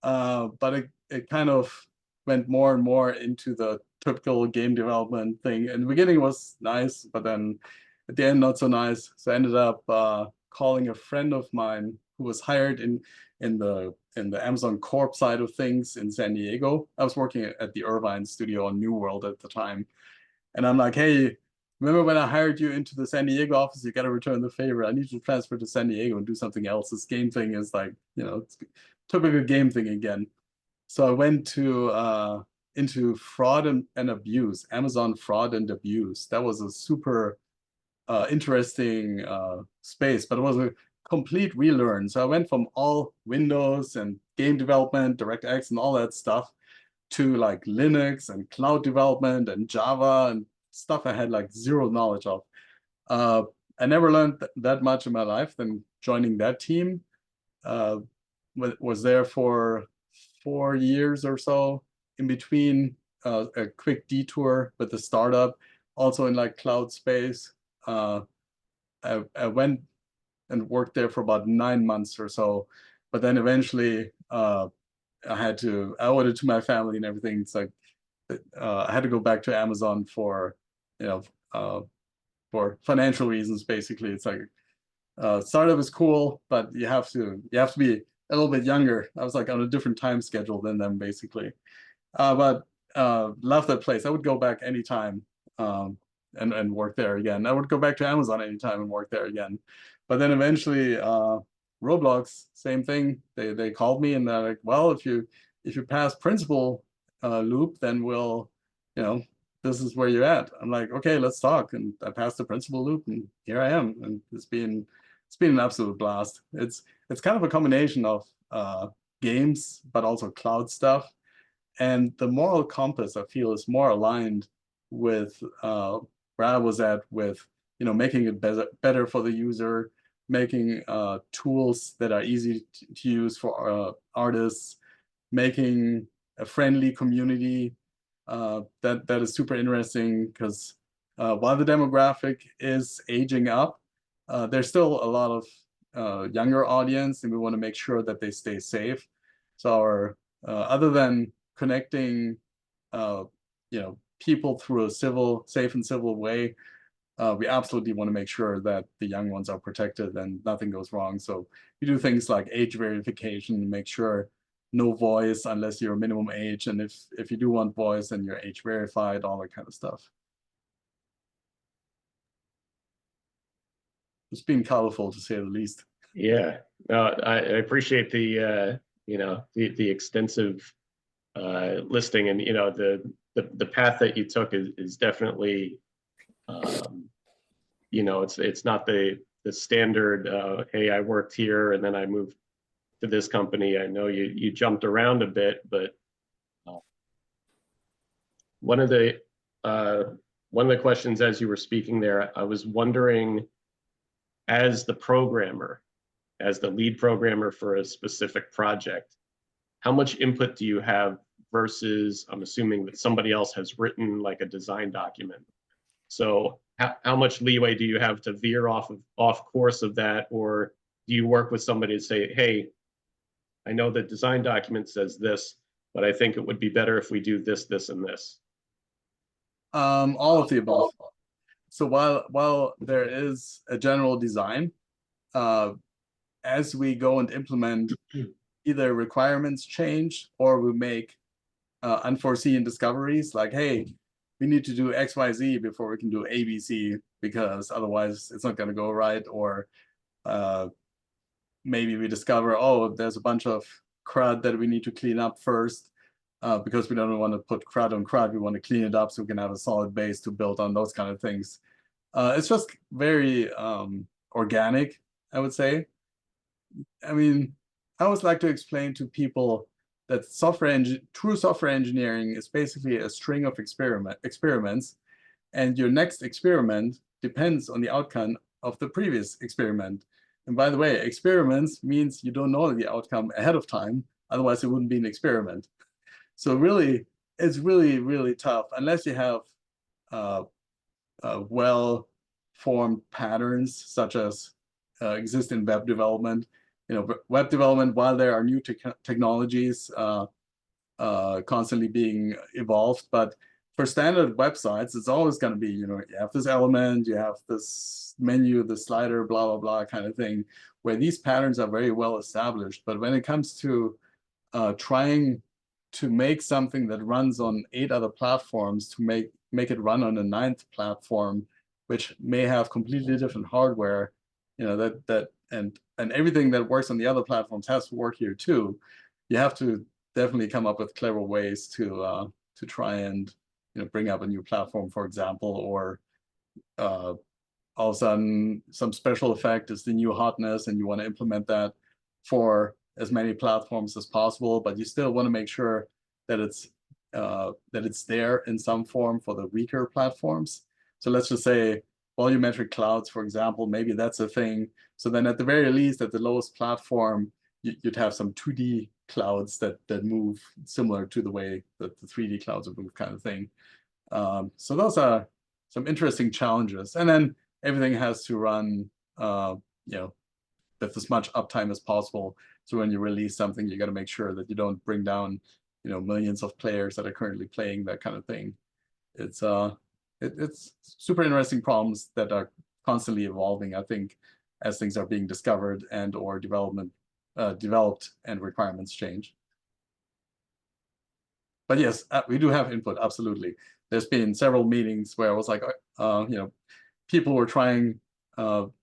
but it kind of went more and more into the typical game development thing. In the beginning it was nice, but then at the end not so nice. So I ended up calling a friend of mine who was hired in the Amazon Corp side of things in San Diego. I was working at the Irvine studio on New World at the time. And I'm like, hey, remember when I hired you into the San Diego office? You got to return the favor. I need you to transfer to San Diego and do something else. This game thing is like, it's typical game thing again. So I went to into fraud and abuse, Amazon fraud and abuse. That was a super interesting space, but it was a complete relearn. So I went from all Windows and game development, DirectX and all that stuff to like Linux and cloud development and Java and stuff I had like zero knowledge of. I never learned that much in my life. Then joining that team, was there for 4 years or so, in between a quick detour with the startup, also in like cloud space. I went and worked there for about 9 months or so, but then eventually I owed it to my family and everything. It's like I had to go back to Amazon for for financial reasons. Basically, it's like startup is cool, but you have to be a little bit younger. I was like on a different time schedule than them, basically. But love that place. I would go back anytime and work there again. I would go back to Amazon anytime and work there again. But then eventually, Roblox, same thing. They called me and they're like, well, if you pass principal loop, then we'll, this is where you're at. I'm like, okay, let's talk. And I passed the principal loop, and here I am. And it's been an absolute blast. It's kind of a combination of games, but also cloud stuff. And the moral compass, I feel, is more aligned with where I was at with, making it better for the user, making tools that are easy to use for artists, making a friendly community. That is super interesting, because while the demographic is aging up, there's still a lot of younger audience, and we want to make sure that they stay safe. So other than connecting people through a safe and civil way, we absolutely want to make sure that the young ones are protected and nothing goes wrong. So we do things like age verification, make sure no voice unless you're minimum age, and if you do want voice, then you're age verified, all that kind of stuff. It's been colorful, to say the least. Yeah, no, I appreciate the the extensive listing, and the path that you took is definitely it's not the standard hey, I worked here and then I moved to this company. I know you jumped around a bit, but one of the questions as you were speaking there, I was wondering, as the lead programmer for a specific project, how much input do you have versus, I'm assuming that somebody else has written like a design document. So how much leeway do you have to veer off course of that? Or do you work with somebody to say, hey, I know the design document says this, but I think it would be better if we do this, this, and this? All of the above. So while there is a general design, as we go and implement, either requirements change or we make unforeseen discoveries, like, hey, we need to do XYZ before we can do ABC, because otherwise it's not going to go right. Or maybe we discover, oh, there's a bunch of CRUD that we need to clean up first, because we don't want to put CRUD on CRUD. We want to clean it up so we can have a solid base to build on, those kind of things. It's just very organic, I would say. I mean, I always like to explain to people that true software engineering is basically a string of experiments, and your next experiment depends on the outcome of the previous experiment. And by the way, experiments means you don't know the outcome ahead of time, otherwise it wouldn't be an experiment. So really, it's really, really tough unless you have well-formed patterns, such as exist in web development. Web development, while there are new technologies constantly being evolved, but for standard websites, it's always going to be, you have this element, you have this menu, the slider, blah, blah, blah kind of thing, where these patterns are very well established. But when it comes to trying to make something that runs on 8 other platforms, to make make it run on a 9th platform, which may have completely different hardware, and everything that works on the other platforms has to work here too. You have to definitely come up with clever ways to try and bring up a new platform, for example, or all of a sudden some special effect is the new hotness, and you want to implement that for as many platforms as possible, but you still want to make sure that it's there in some form for the weaker platforms. So let's just say volumetric clouds, for example, maybe that's a thing. So then at the very least, at the lowest platform, you'd have some 2D clouds that move similar to the way that the 3D clouds would move, kind of thing. So those are some interesting challenges. And then everything has to run, with as much uptime as possible. So when you release something, you got to make sure that you don't bring down, millions of players that are currently playing, that kind of thing. It's super interesting problems that are constantly evolving, I think, as things are being discovered and or developed and requirements change. But yes, we do have input, absolutely. There's been several meetings where I was like, people were trying to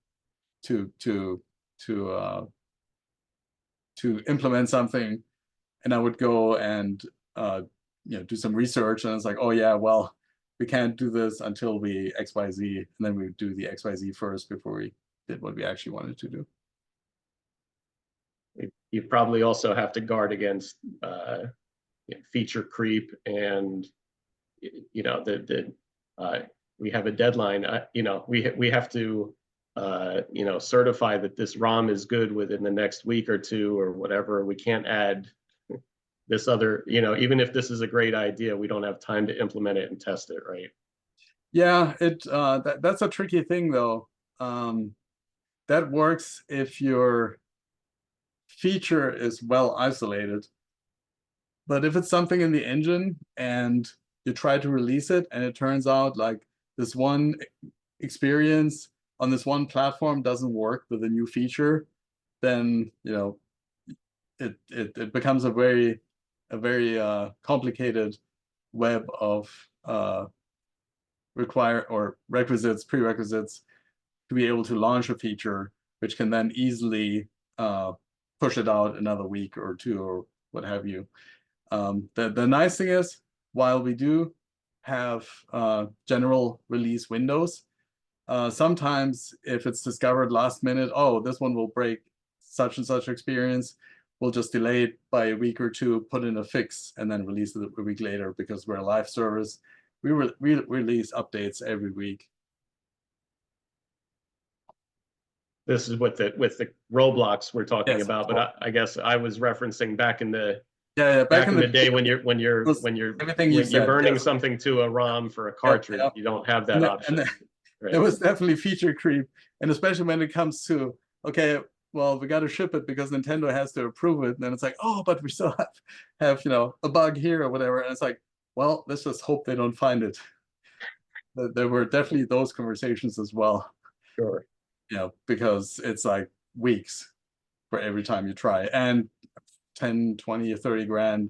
implement something, and I would go and do some research, and it's like, oh yeah, well, we can't do this until we XYZ, and then we would do the XYZ first before we did what we actually wanted to do. You probably also have to guard against feature creep, and we have a deadline. We have to certify that this ROM is good within the next week or two or whatever. We can't add this other, even if this is a great idea, we don't have time to implement it and test it, right? Yeah, that's a tricky thing though. That works if your feature is well isolated. But if it's something in the engine and you try to release it and it turns out like this one experience on this one platform doesn't work with a new feature, then it becomes a very complicated web of prerequisites to be able to launch a feature, which can then easily push it out another week or two or what have you. The nice thing is, while we do have general release windows, sometimes if it's discovered last minute, oh, this one will break such and such experience, we'll just delay it by a week or two, put in a fix, and then release it a week later, because we're a live service. We release updates every week. This is with the Roblox we're talking Yes, about, but I guess I was referencing back in the back in the day when you're everything you said, burning yes. something to a ROM for a cartridge. Yep. You don't have that option. Right. There was definitely feature creep, and especially when it comes to, okay, well, we got to ship it because Nintendo has to approve it, and then it's like, oh, but we still have a bug here or whatever, and it's like, well, let's just hope they don't find it. There were definitely those conversations as well. Sure. Because it's like weeks for every time you try, and 10, 20, or 30 grand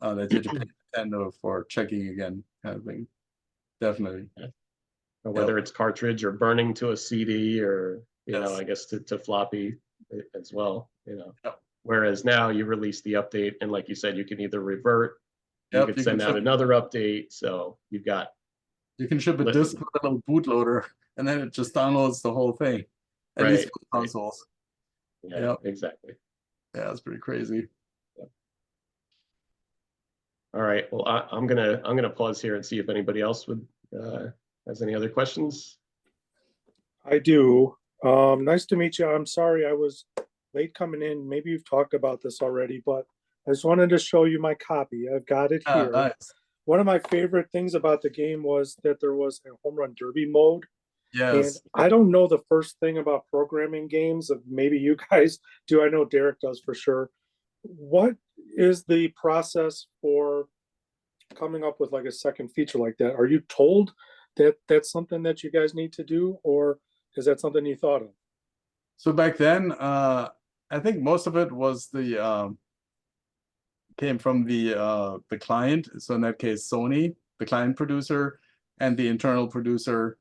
that you have to pay Nintendo for checking again, kind of thing. Definitely. Or whether it's cartridge or burning to a CD or, Yes. I guess to floppy as well, Yep. Whereas now you release the update, and like you said, you can either revert, you could send out ship, another update. So you can ship a disk with a little bootloader, and then it just downloads the whole thing. At least for consoles. Yeah, yep. Exactly. Yeah, it's pretty crazy. Yep. All right. Well, I'm gonna pause here and see if anybody else has any other questions. I do. Nice to meet you. I'm sorry I was late coming in. Maybe you've talked about this already, but I just wanted to show you my copy. I've got it here. Nice. One of my favorite things about the game was that there was a home run derby mode. Yes. And I don't know the first thing about programming games. Maybe you guys do. I know Derek does for sure. What is the process for coming up with like a second feature like that? Are you told that that's something that you guys need to do, or is that something you thought of? So back then, I think most of it was came from the client. So in that case, Sony, the client producer, and the internal producer.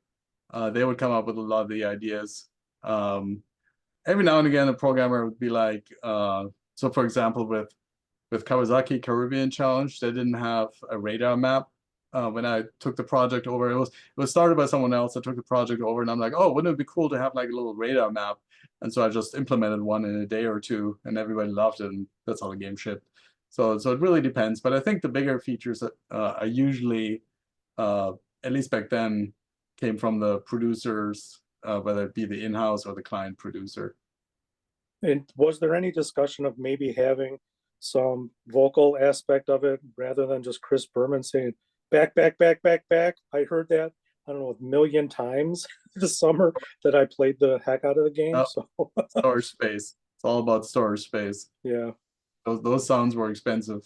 They would come up with a lot of the ideas. Every now and again, a programmer would be like, so for example, with Kawasaki Caribbean Challenge, they didn't have a radar map. When I took the project over, it was started by someone else. I took the project over, and I'm like, oh, wouldn't it be cool to have like a little radar map? And so I just implemented one in a day or two, and everybody loved it, and that's how the game shipped. So it really depends. But I think the bigger features are usually, at least back then, came from the producers, whether it be the in-house or the client producer. And was there any discussion of maybe having some vocal aspect of it rather than just Chris Berman saying back, back, back, back, back? I heard that, I don't know, 1,000,000 times this summer that I played the heck out of the game. Oh. So Storage space. It's all about storage space. yeah. Those sounds were expensive.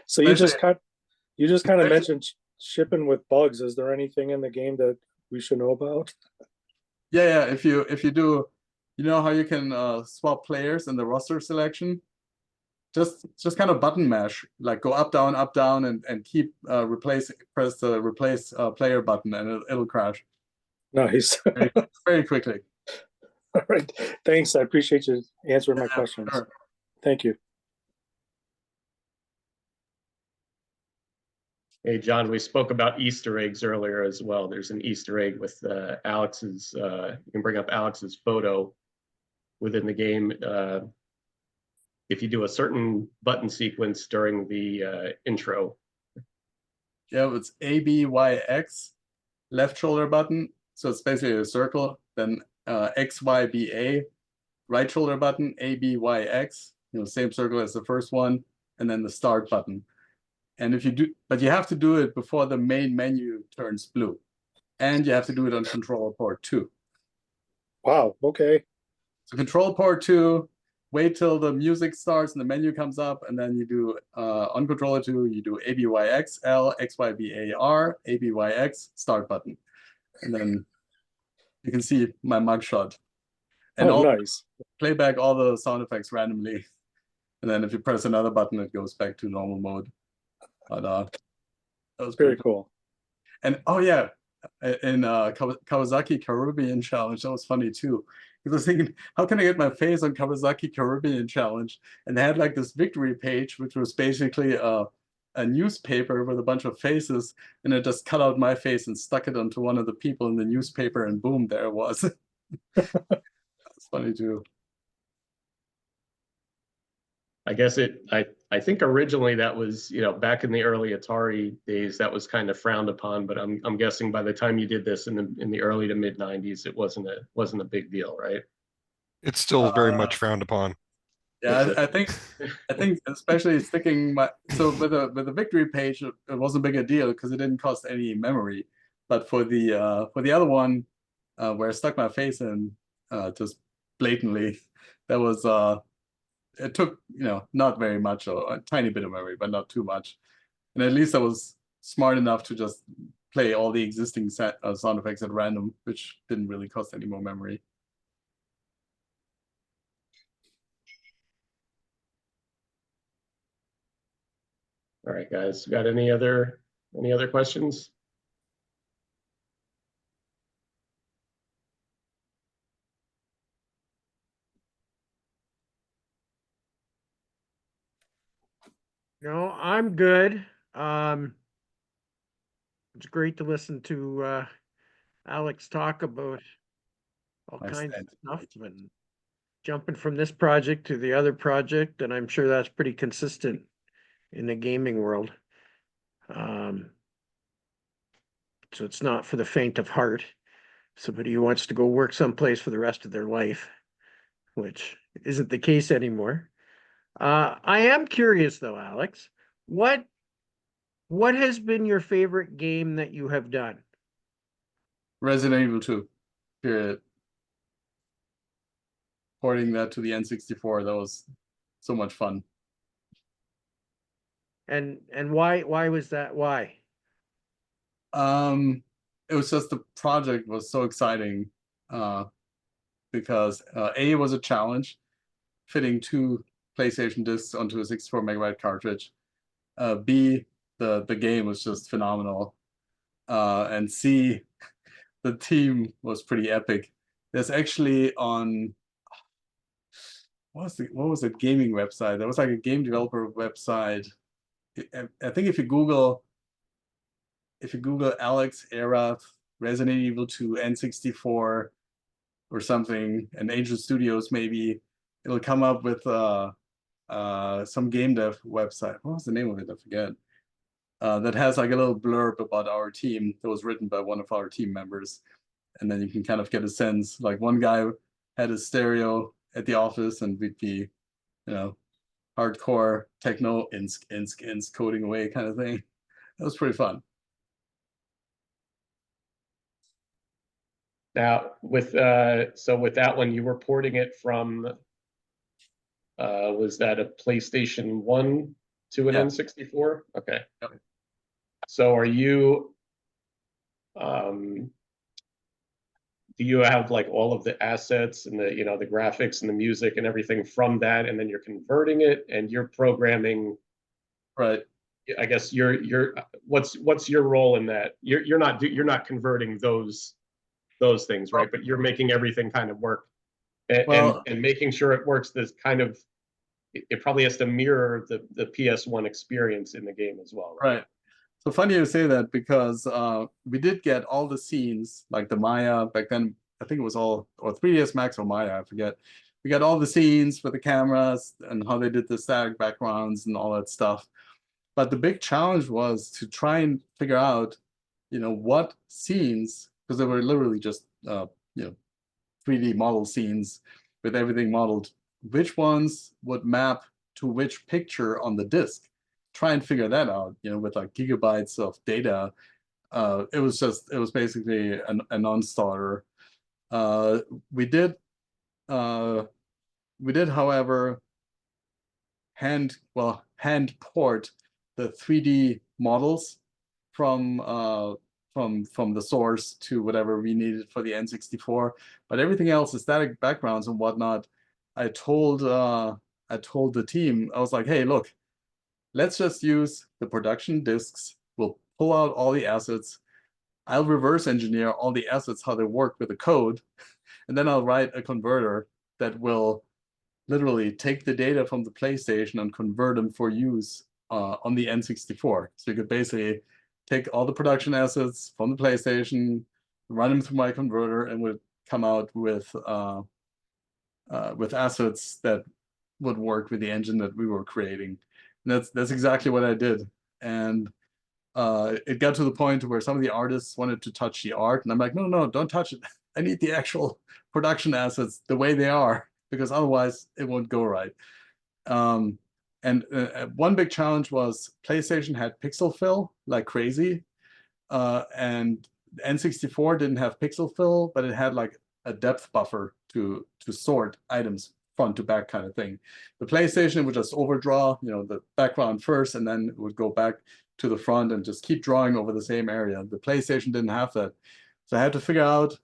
So you just Especially- kind of mentioned shipping with bugs. Is there anything in the game that we should know about? Yeah. If you do, you know how you can swap players in the roster selection? Just kind of button mash, like go up, down, and keep press the replace player button, and it'll crash Nice. very quickly. All right. Thanks. I appreciate you answering my questions. Sure. Thank you. Hey, John, we spoke about Easter eggs earlier as well. There's an Easter egg with Alex's, you can bring up Alex's photo within the game. If you do a certain button sequence during the intro. Yeah, it's ABYX, left shoulder button. So it's basically a circle. Then XYBA, right shoulder button, ABYX, same circle as the first one, and then the start button. And if you do, but you have to do it before the main menu turns blue. And you have to do it on control port 2. Wow. Okay. So control port 2, wait till the music starts and the menu comes up, and then you do on controller 2, you do ABYX, L, XYBAR, ABYX, start button. And then you can see my mugshot. And Nice. play back all the sound effects randomly. And then if you press another button, it goes back to normal mode. But that was Very pretty cool. And oh yeah, in Kawasaki Caribbean Challenge, that was funny too. Because I was thinking, how can I get my face on Kawasaki Caribbean Challenge? And they had like this victory page, which was basically a newspaper with a bunch of faces, and it just cut out my face and stuck it onto one of the people in the newspaper, and boom, there it was. That's funny too. I guess I think originally that was, back in the early Atari days, that was kind of frowned upon, but I'm guessing by the time you did this in the early to mid 90s, it wasn't a big deal, right? It's still very much frowned upon. Yeah, I think especially sticking so with the victory page, it wasn't a big a deal because it didn't cost any memory. But for the other one, where I stuck my face in, just blatantly, that was it took not very much, or a tiny bit of memory, but not too much. And at least I was smart enough to just play all the existing sound effects at random, which didn't really cost any more memory. All right, guys, got any other questions? No, I'm good. It's great to listen to Alex talk about all Nice kinds of end. stuff and jumping from this project to the other project, and I'm sure that's pretty consistent in the gaming world. So it's not for the faint of heart. Somebody who wants to go work someplace for the rest of their life, which isn't the case anymore. I am curious though, Alex, what has been your favorite game that you have done? Resident Evil 2, period. Porting that to the N64, that was so much fun. And why was that? Why? It was just the project was so exciting, because A, was a challenge, fitting 2 PlayStation discs onto a 64 megabyte cartridge. B, the game was just phenomenal. and see the team was pretty epic. There's actually on what was it gaming website? There was like a game developer website. I think if you Google Alex Ehrath, Resident Evil 2, N64 or something, and Angel Studios maybe, it'll come up with some game dev website. What was the name of it? I forget. That has like a little blurb about our team that was written by one of our team members. And then you can kind of get a sense, like one guy had a stereo at the office and we'd be, hardcore techno insk coding away kind of thing. That was pretty fun. Now, with so with that one, you were porting it from, was that a PlayStation 1 to an Yeah. N64? Okay. Yep. So are you, do you have like all of the assets and the, the graphics and the music and everything from that, and then you're converting it and you're programming? Right. I guess what's your role in that? You're not converting those things, right? But you're making everything kind of work, and making sure it works. This kind of, it probably has to mirror the PS1 experience in the game as well, right? Right. So funny you say that, because we did get all the scenes, like the Maya back then. I think it was all, or 3ds Max or Maya, I forget. We got all the scenes with the cameras and how they did the static backgrounds and all that stuff. But the big challenge was to try and figure out, what scenes, because they were literally just 3D model scenes with everything modeled, which ones would map to which picture on the disk. Try and figure that out, with like gigabytes of data. It was basically a non-starter. We did, however, hand port the 3D models from the source to whatever we needed for the N64. But everything else, the static backgrounds and whatnot, I told the team, I was like, hey, look, let's just use the production disks. We'll pull out all the assets. I'll reverse engineer all the assets, how they work with the code, and then I'll write a converter that will literally take the data from the PlayStation and convert them for use on the N64. So you could basically take all the production assets from the PlayStation, run them through my converter, and would come out with assets that would work with the engine that we were creating. And that's exactly what I did. And it got to the point where some of the artists wanted to touch the art, and I'm like, no, don't touch it. I need the actual production assets the way they are, because otherwise it won't go right. And one big challenge was PlayStation had pixel fill like crazy, and N64 didn't have pixel fill, but it had like a depth buffer to sort items front to back kind of thing. The PlayStation would just overdraw, the background first, and then it would go back to the front and just keep drawing over the same area. The PlayStation didn't have that. So I had to figure out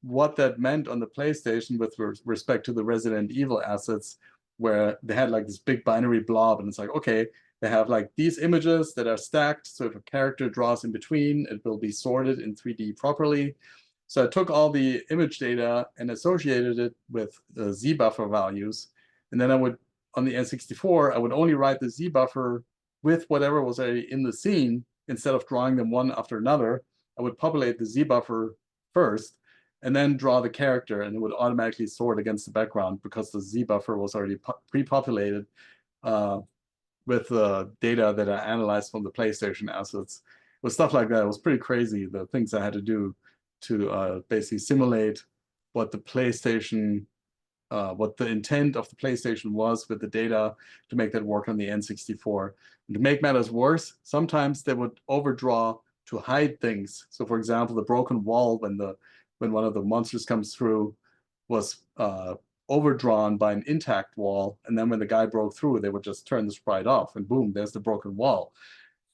what that meant on the PlayStation with respect to the Resident Evil assets, where they had like this big binary blob, and it's like, okay, they have like these images that are stacked, so if a character draws in between, it will be sorted in 3D properly. So I took all the image data and associated it with the Z buffer values, and then I would, on the N64, I would only write the Z buffer with whatever was already in the scene. Instead of drawing them one after another, I would populate the Z buffer first, and then draw the character, and it would automatically sort against the background because the Z buffer was already pre-populated with the data that I analyzed from the PlayStation assets. With stuff like that, it was pretty crazy, the things I had to do to basically simulate what the PlayStation, what the intent of the PlayStation was with the data to make that work on the N64. And to make matters worse, sometimes they would overdraw to hide things. So for example, the broken wall when one of the monsters comes through was overdrawn by an intact wall, and then when the guy broke through, they would just turn the sprite off, and boom, there's the broken wall.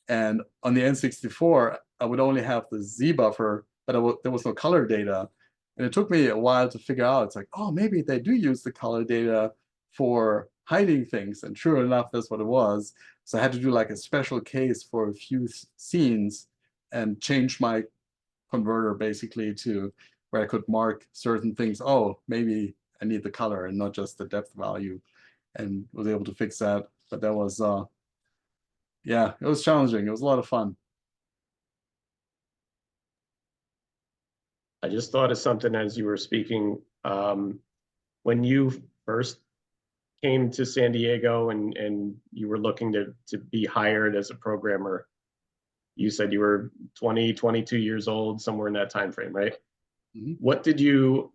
And on the N64, I would only have the Z buffer, but there was no color data. And it took me a while to figure out, it's like, oh, maybe they do use the color data for hiding things. And sure enough, that's what it was. So I had to do like a special case for a few scenes and change my converter basically to where I could mark certain things. Oh, maybe I need the color and not just the depth value, and was able to fix that. But that was yeah, it was challenging. It was a lot of fun. I just thought of something as you were speaking. When you first came to San Diego and you were looking to be hired as a programmer, you said you were 20, 22 years old, somewhere in that time frame, right? Mhm. What did you,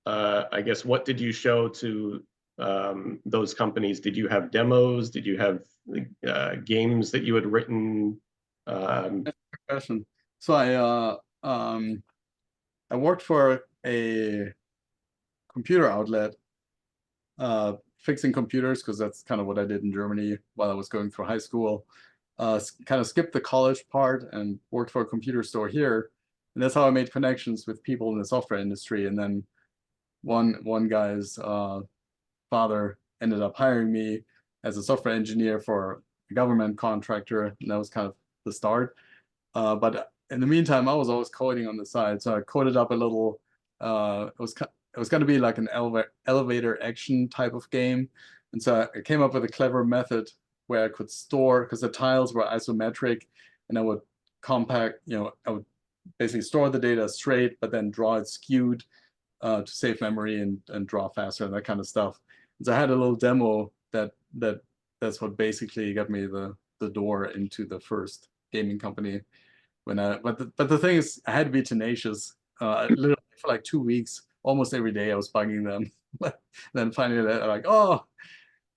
I guess, what did you show to those companies? Did you have demos? Did you have games that you had written? Question. So I worked for a computer outlet, fixing computers, because that's kind of what I did in Germany while I was going through high school. Kind of skipped the college part and worked for a computer store here, and that's how I made connections with people in the software industry. And then one guy's father ended up hiring me as a software engineer for a government contractor, and that was kind of the start. But in the meantime, I was always coding on the side, so I coded up a little. It was going to be like an elevator action type of game, and so I came up with a clever method where I could store, because the tiles were isometric, and I would compact, I would basically store the data straight, but then draw it skewed to save memory and draw faster and that kind of stuff. And so I had a little demo that's what basically got me the door into the first gaming company. But the thing is, I had to be tenacious. Literally for like 2 weeks, almost every day, I was bugging them. Then finally, they're like, "Oh,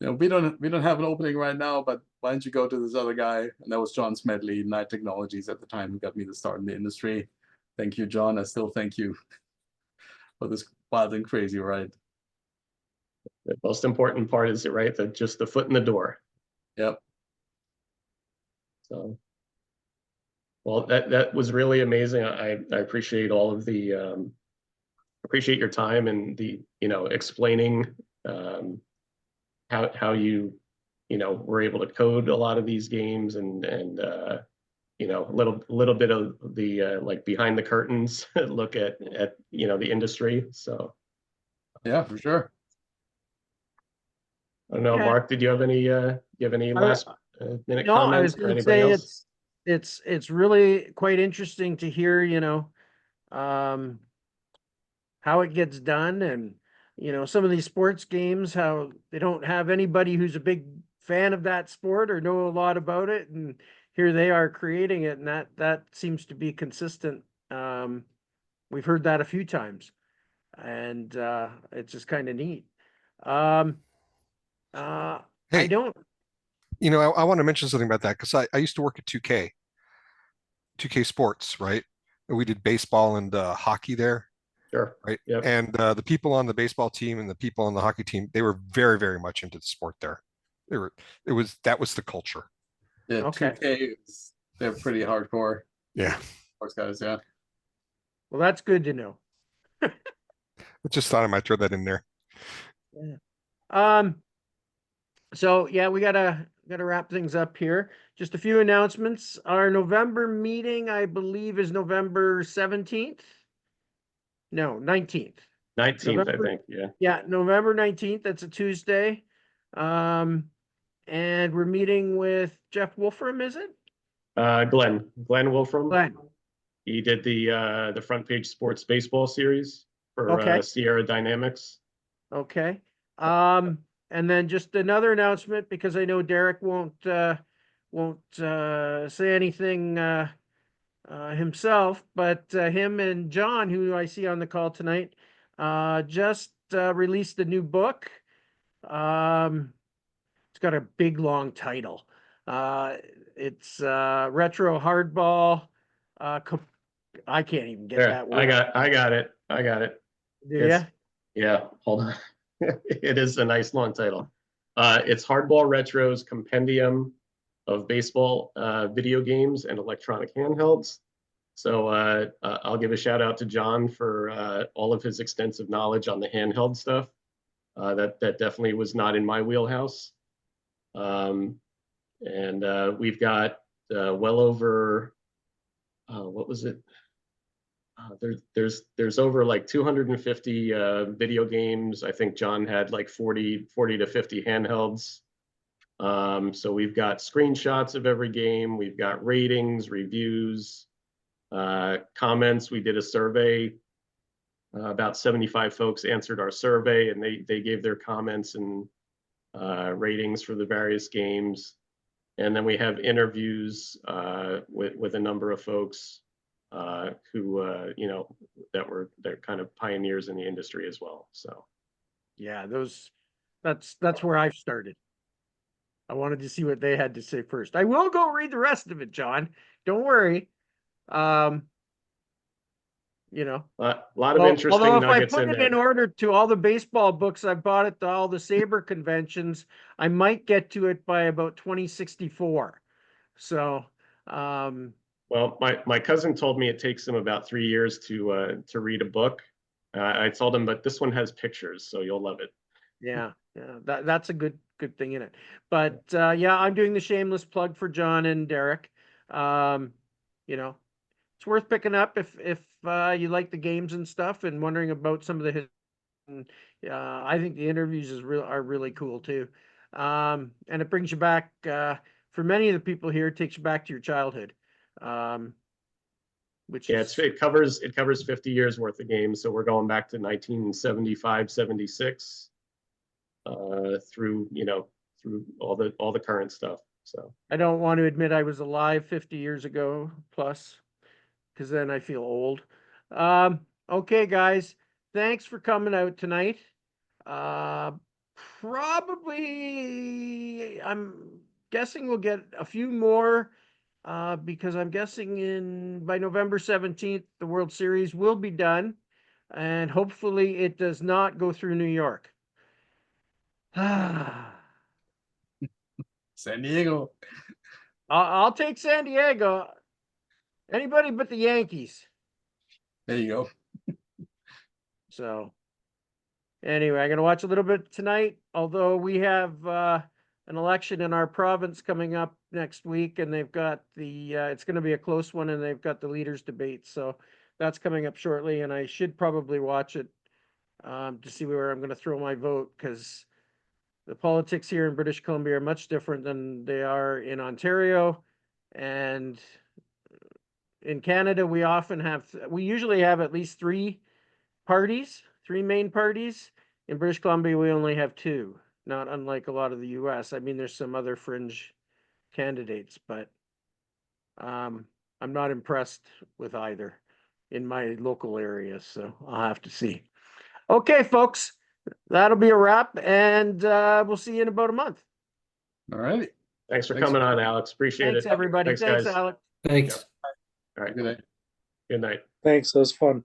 we don't have an opening right now, but why don't you go to this other guy?" And that was John Smedley, Knight Technologies at the time, who got me the start in the industry. Thank you, John. I still thank you for this wild and crazy ride. The most important part is, right, just the foot in the door. Yep. So, well, that was really amazing. I appreciate all of the appreciate your time and the explaining how you were able to code a lot of these games and a little bit of the like behind the curtains look at the industry. So Yeah, for sure. I don't know, Yeah. Mark, did you have any last minute No, I was comments for going to anybody say else? it's really quite interesting to hear, how it gets done, and some of these sports games, how they don't have anybody who's a big fan of that sport or know a lot about it, and here they are creating it, and that seems to be consistent. We've heard that a few times, and it's just kind of neat. Um, I Hey, don't. I want to mention something about that because I used to work at 2K Sports, right? And we did baseball and hockey there, Sure. right? Yep. And the people on the baseball team and the people on the hockey team, they were very, very much into the sport there. That was the culture. Yeah, Okay. 2K, they're pretty hardcore. Yeah. Sports guys, yeah. Well, that's good to know. I just thought I might throw that in there. Yeah. So yeah, we gotta wrap things up here. Just a few announcements. Our November meeting, I believe, is November 17th. No, 19th. 19th, I November, think. Yeah. yeah, November 19th. That's a Tuesday. And we're meeting with Jeff Wolfram, is it? Glenn Wolfram. Glenn. He did the front page sports baseball series for Okay. Sierra Dynamics. Okay. And then just another announcement, because I know Derek won't say anything himself, but him and John, who I see on the call tonight, just released a new book. It's got a big long title. It's Retro Hardball. I can't even get There, that word. I got it. Do It's, ya? yeah, hold on. It is a nice long title. It's Hardball Retro's Compendium of Baseball Video Games and Electronic Handhelds. So I'll give a shout out to John for all of his extensive knowledge on the handheld stuff. That definitely was not in my wheelhouse. And we've got well over what was it? There's over like 250 video games. I think John had like 40 to 50 handhelds. So we've got screenshots of every game. We've got ratings, reviews, comments. We did a survey. About 75 folks answered our survey, and they gave their comments and ratings for the various games. And then we have interviews with a number of folks who they're kind of pioneers in the industry as well. So Yeah, that's where I've started. I wanted to see what they had to say first. I will go read the rest of it, John. Don't worry. A lot of interesting although if I nuggets put in it there. in order to all the baseball books I've bought at all the SABR conventions, I might get to it by about 2064. So, Well, my cousin told me it takes him about 3 years to read a book. I told him, but this one has pictures, so you'll love it. yeah, that's a good thing in it. But yeah, I'm doing the shameless plug for John and Derek. It's worth picking up if you like the games and stuff and wondering about some of the I think the interviews are really cool too. And it brings you back for many of the people here, it takes you back to your childhood. Which Yeah, is it covers 50 years worth of games, so we're going back to 1975, 76 through through all the current stuff. So I don't want to admit I was alive 50 years ago plus, because then I feel old. Okay, guys, thanks for coming out tonight. Probably, I'm guessing we'll get a few more because I'm guessing by November 17th, the World Series will be done. And hopefully it does not go through New York. I'll San Diego. take San Diego. Anybody but the Yankees. There you go. So anyway, I'm going to watch a little bit tonight, although we have an election in our province coming up next week, and they've got it's going to be a close one, and they've got the leaders debate. So that's coming up shortly, and I should probably watch it to see where I'm going to throw my vote, because the politics here in British Columbia are much different than they are in Ontario. And in Canada, we usually have at least three main parties. In British Columbia, we only have two, not unlike a lot of the US. I mean, there's some other fringe candidates, but I'm not impressed with either in my local area, so I'll have to see. Okay, folks, that'll be a wrap, and we'll see you in about a month. All right. thanks for Thanks. coming on, Alex. Appreciate Thanks, it. everybody. Thanks, Thanks, guys. Alex. Thanks. All right. Good night. Good night. Thanks, that was fun.